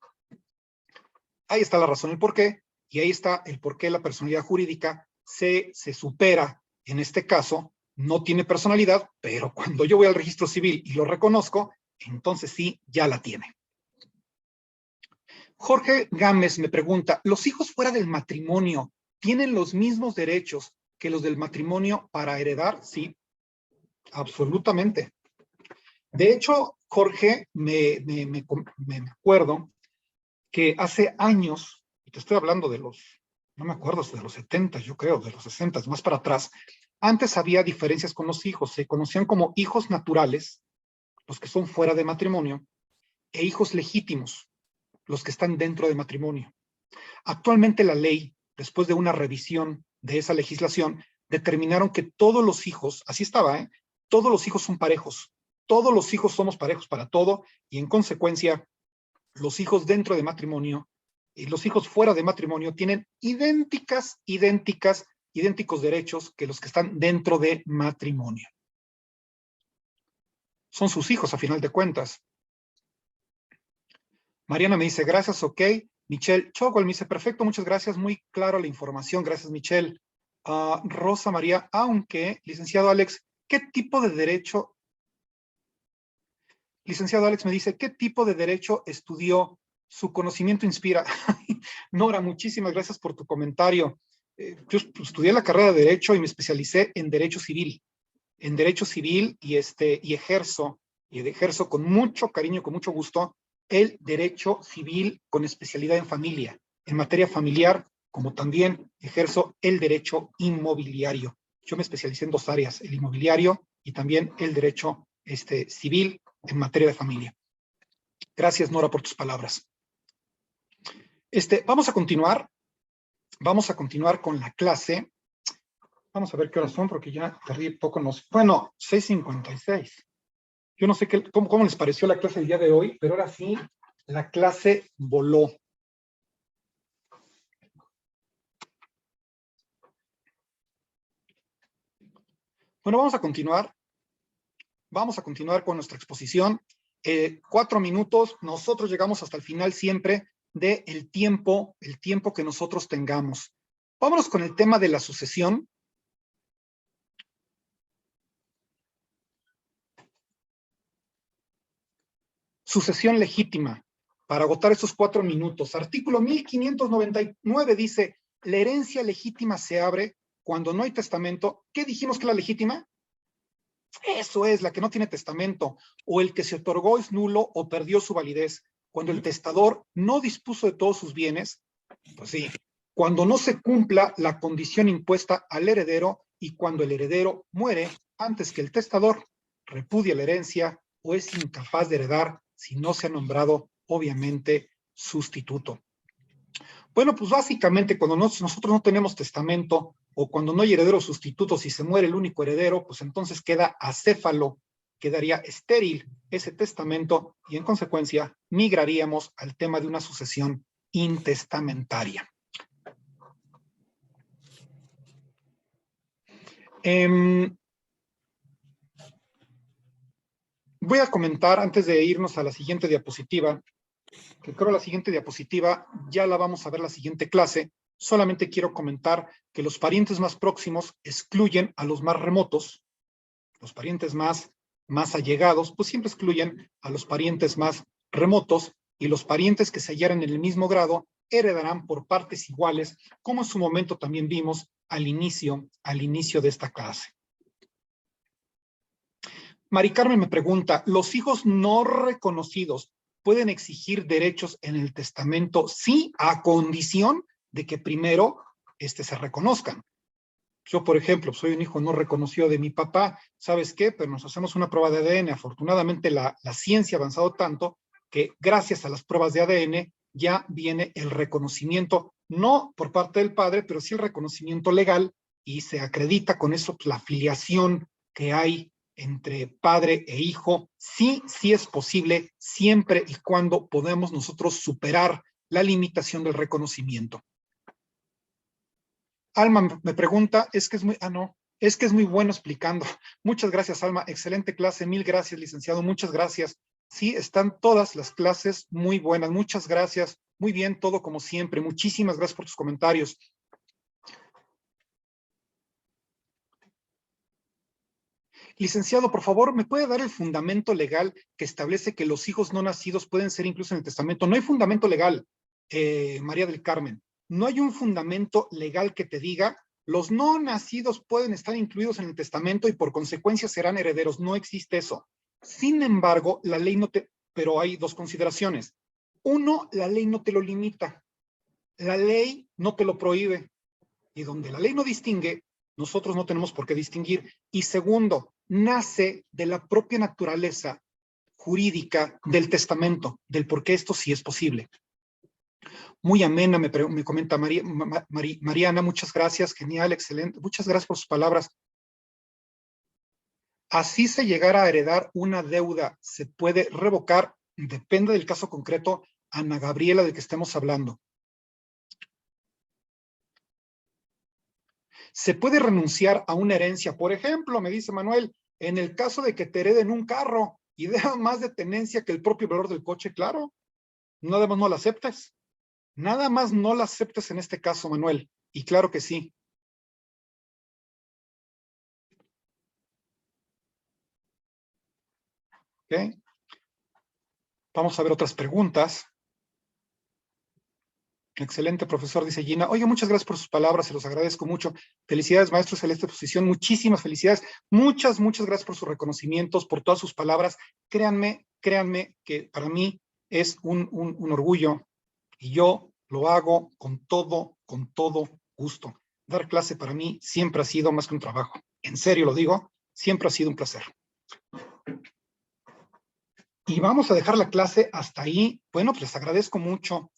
Ahí está la razón, el por qué, y ahí está el por qué la personalidad jurídica se supera. En este caso, no tiene personalidad, pero cuando yo voy al registro civil y lo reconozco, entonces sí, ya la tiene. Jorge Gámez me pregunta, ¿los hijos fuera del matrimonio tienen los mismos derechos que los del matrimonio para heredar? Sí, absolutamente. De hecho, Jorge, me acuerdo que hace años, y te estoy hablando de los, no me acuerdo, de los 70, yo creo, de los 60, más para atrás, antes había diferencias con los hijos, se conocían como hijos naturales, los que son fuera de matrimonio, e hijos legítimos, los que están dentro de matrimonio. Actualmente la ley, después de una revisión de esa legislación, determinaron que todos los hijos, así estaba, todos los hijos son parejos, todos los hijos somos parejos para todo, y en consecuencia, los hijos dentro de matrimonio y los hijos fuera de matrimonio tienen idénticos derechos que los que están dentro de matrimonio. Son sus hijos a final de cuentas. Mariana me dice, gracias, ok. Michelle Chogwal me dice, perfecto, muchas gracias, muy claro la información, gracias Michelle. Rosa María, aunque, licenciado Alex, ¿qué tipo de derecho? Licenciado Alex me dice, ¿qué tipo de derecho estudió? Su conocimiento inspira. Nora, muchísimas gracias por tu comentario. Yo estudié la carrera de Derecho y me especialicé en Derecho Civil. En Derecho Civil y ejerzo con mucho cariño, con mucho gusto, el Derecho Civil con especialidad en familia. En materia familiar, como también ejerzo el Derecho Inmobiliario. Yo me especialicé en 2 áreas, el inmobiliario y también el Derecho Civil en materia de familia. Gracias, Nora, por tus palabras. Vamos a continuar con la clase. Vamos a ver qué horas son, porque ya tardé poco. Bueno, 6:56. Yo no sé cómo les pareció la clase del día de hoy, pero ahora sí, la clase voló. Bueno, vamos a continuar. Vamos a continuar con nuestra exposición. 4 minutos. Nosotros llegamos hasta el final siempre del tiempo que nosotros tengamos. Vámonos con el tema de la sucesión. Sucesión legítima, para agotar estos 4 minutos. Artículo 1599 dice, la herencia legítima se abre cuando no hay testamento. ¿Qué dijimos que es la legítima? Eso es, la que no tiene testamento, o el que se otorgó es nulo o perdió su validez. Cuando el testador no dispuso de todos sus bienes, pues sí, cuando no se cumpla la condición impuesta al heredero y cuando el heredero muere antes que el testador, repudia la herencia o es incapaz de heredar si no se ha nombrado, obviamente, sustituto. Bueno, pues básicamente cuando nosotros no tenemos testamento o cuando no hay heredero sustituto, si se muere el único heredero, pues entonces queda acéfalo, quedaría estéril ese testamento y en consecuencia migraríamos al tema de una sucesión intestamentaria. Voy a comentar antes de irnos a la siguiente diapositiva, que creo la siguiente diapositiva ya la vamos a ver la siguiente clase. Solamente quiero comentar que los parientes más próximos excluyen a los más remotos. Los parientes más allegados, pues siempre excluyen a los parientes más remotos, y los parientes que se hallaran en el mismo grado heredarán por partes iguales, como en su momento también vimos al inicio de esta clase. Mari Carmen me pregunta, ¿los hijos no reconocidos pueden exigir derechos en el testamento? Sí, a condición de que primero se reconozcan. Yo, por ejemplo, soy un hijo no reconocido de mi papá, ¿sabes qué? Pero nos hacemos una prueba de ADN. Afortunadamente la ciencia ha avanzado tanto que gracias a las pruebas de ADN ya viene el reconocimiento, no por parte del padre, pero sí el reconocimiento legal, y se acredita con eso la filiación que hay entre padre e hijo. Sí es posible, siempre y cuando podamos nosotros superar la limitación del reconocimiento. Alma me pregunta, es que es muy bueno explicando. Muchas gracias, Alma. Excelente clase. Mil gracias, licenciado. Muchas gracias. Sí, están todas las clases muy buenas. Muchas gracias. Muy bien, todo como siempre. Muchísimas gracias por tus comentarios. Licenciado, por favor, ¿me puede dar el fundamento legal que establece que los hijos no nacidos pueden ser incluidos en el testamento? No hay fundamento legal, María del Carmen. No hay un fundamento legal que te diga los no nacidos pueden estar incluidos en el testamento y por consecuencia serán herederos. No existe eso. Sin embargo, la ley pero hay dos consideraciones. Uno, la ley no te lo limita. La ley no te lo prohíbe. Y donde la ley no distingue, nosotros no tenemos por qué distinguir. Y segundo, nace de la propia naturaleza jurídica del testamento, del por qué esto sí es posible. Muy amena, me comenta Mariana, muchas gracias, genial, excelente, muchas gracias por sus palabras. Así se llegara a heredar una deuda, ¿se puede revocar? Depende del caso concreto, Ana Gabriela, del que estemos hablando. ¿Se puede renunciar a una herencia? Por ejemplo, me dice Manuel, en el caso de que te hereden un carro y deja más de tenencia que el propio valor del coche, claro, nada más no la aceptes. Nada más no la aceptes en este caso, Manuel, y claro que sí. ¿Ok? Vamos a ver otras preguntas. Excelente, profesor, dice Gina. Oye, muchas gracias por sus palabras, se los agradezco mucho. Felicidades, maestro, excelente exposición. Muchísimas felicidades. Muchas gracias por sus reconocimientos, por todas sus palabras. Créanme que para mí es un orgullo y yo lo hago con todo gusto. Dar clase para mí siempre ha sido más que un trabajo. En serio lo digo, siempre ha sido un placer. Y vamos a dejar la clase hasta ahí. Bueno, pues les agradezco mucho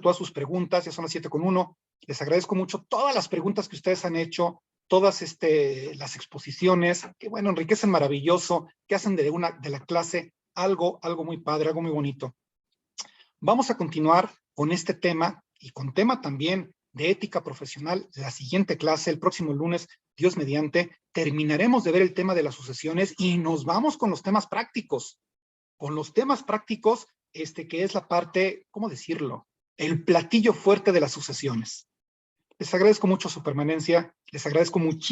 todas sus preguntas, ya son las 7:01. Les agradezco mucho todas las preguntas que ustedes han hecho, todas las exposiciones, que bueno, enriquecen maravilloso, que hacen de la clase algo muy padre, algo muy bonito. Vamos a continuar con este tema y con tema también de ética profesional. La siguiente clase, el próximo lunes, Dios mediante, terminaremos de ver el tema de las sucesiones y nos vamos con los temas prácticos. Con los temas prácticos, que es la parte, ¿cómo decirlo? El platillo fuerte de las sucesiones. Les agradezco mucho su permanencia, les agradezco muchísimo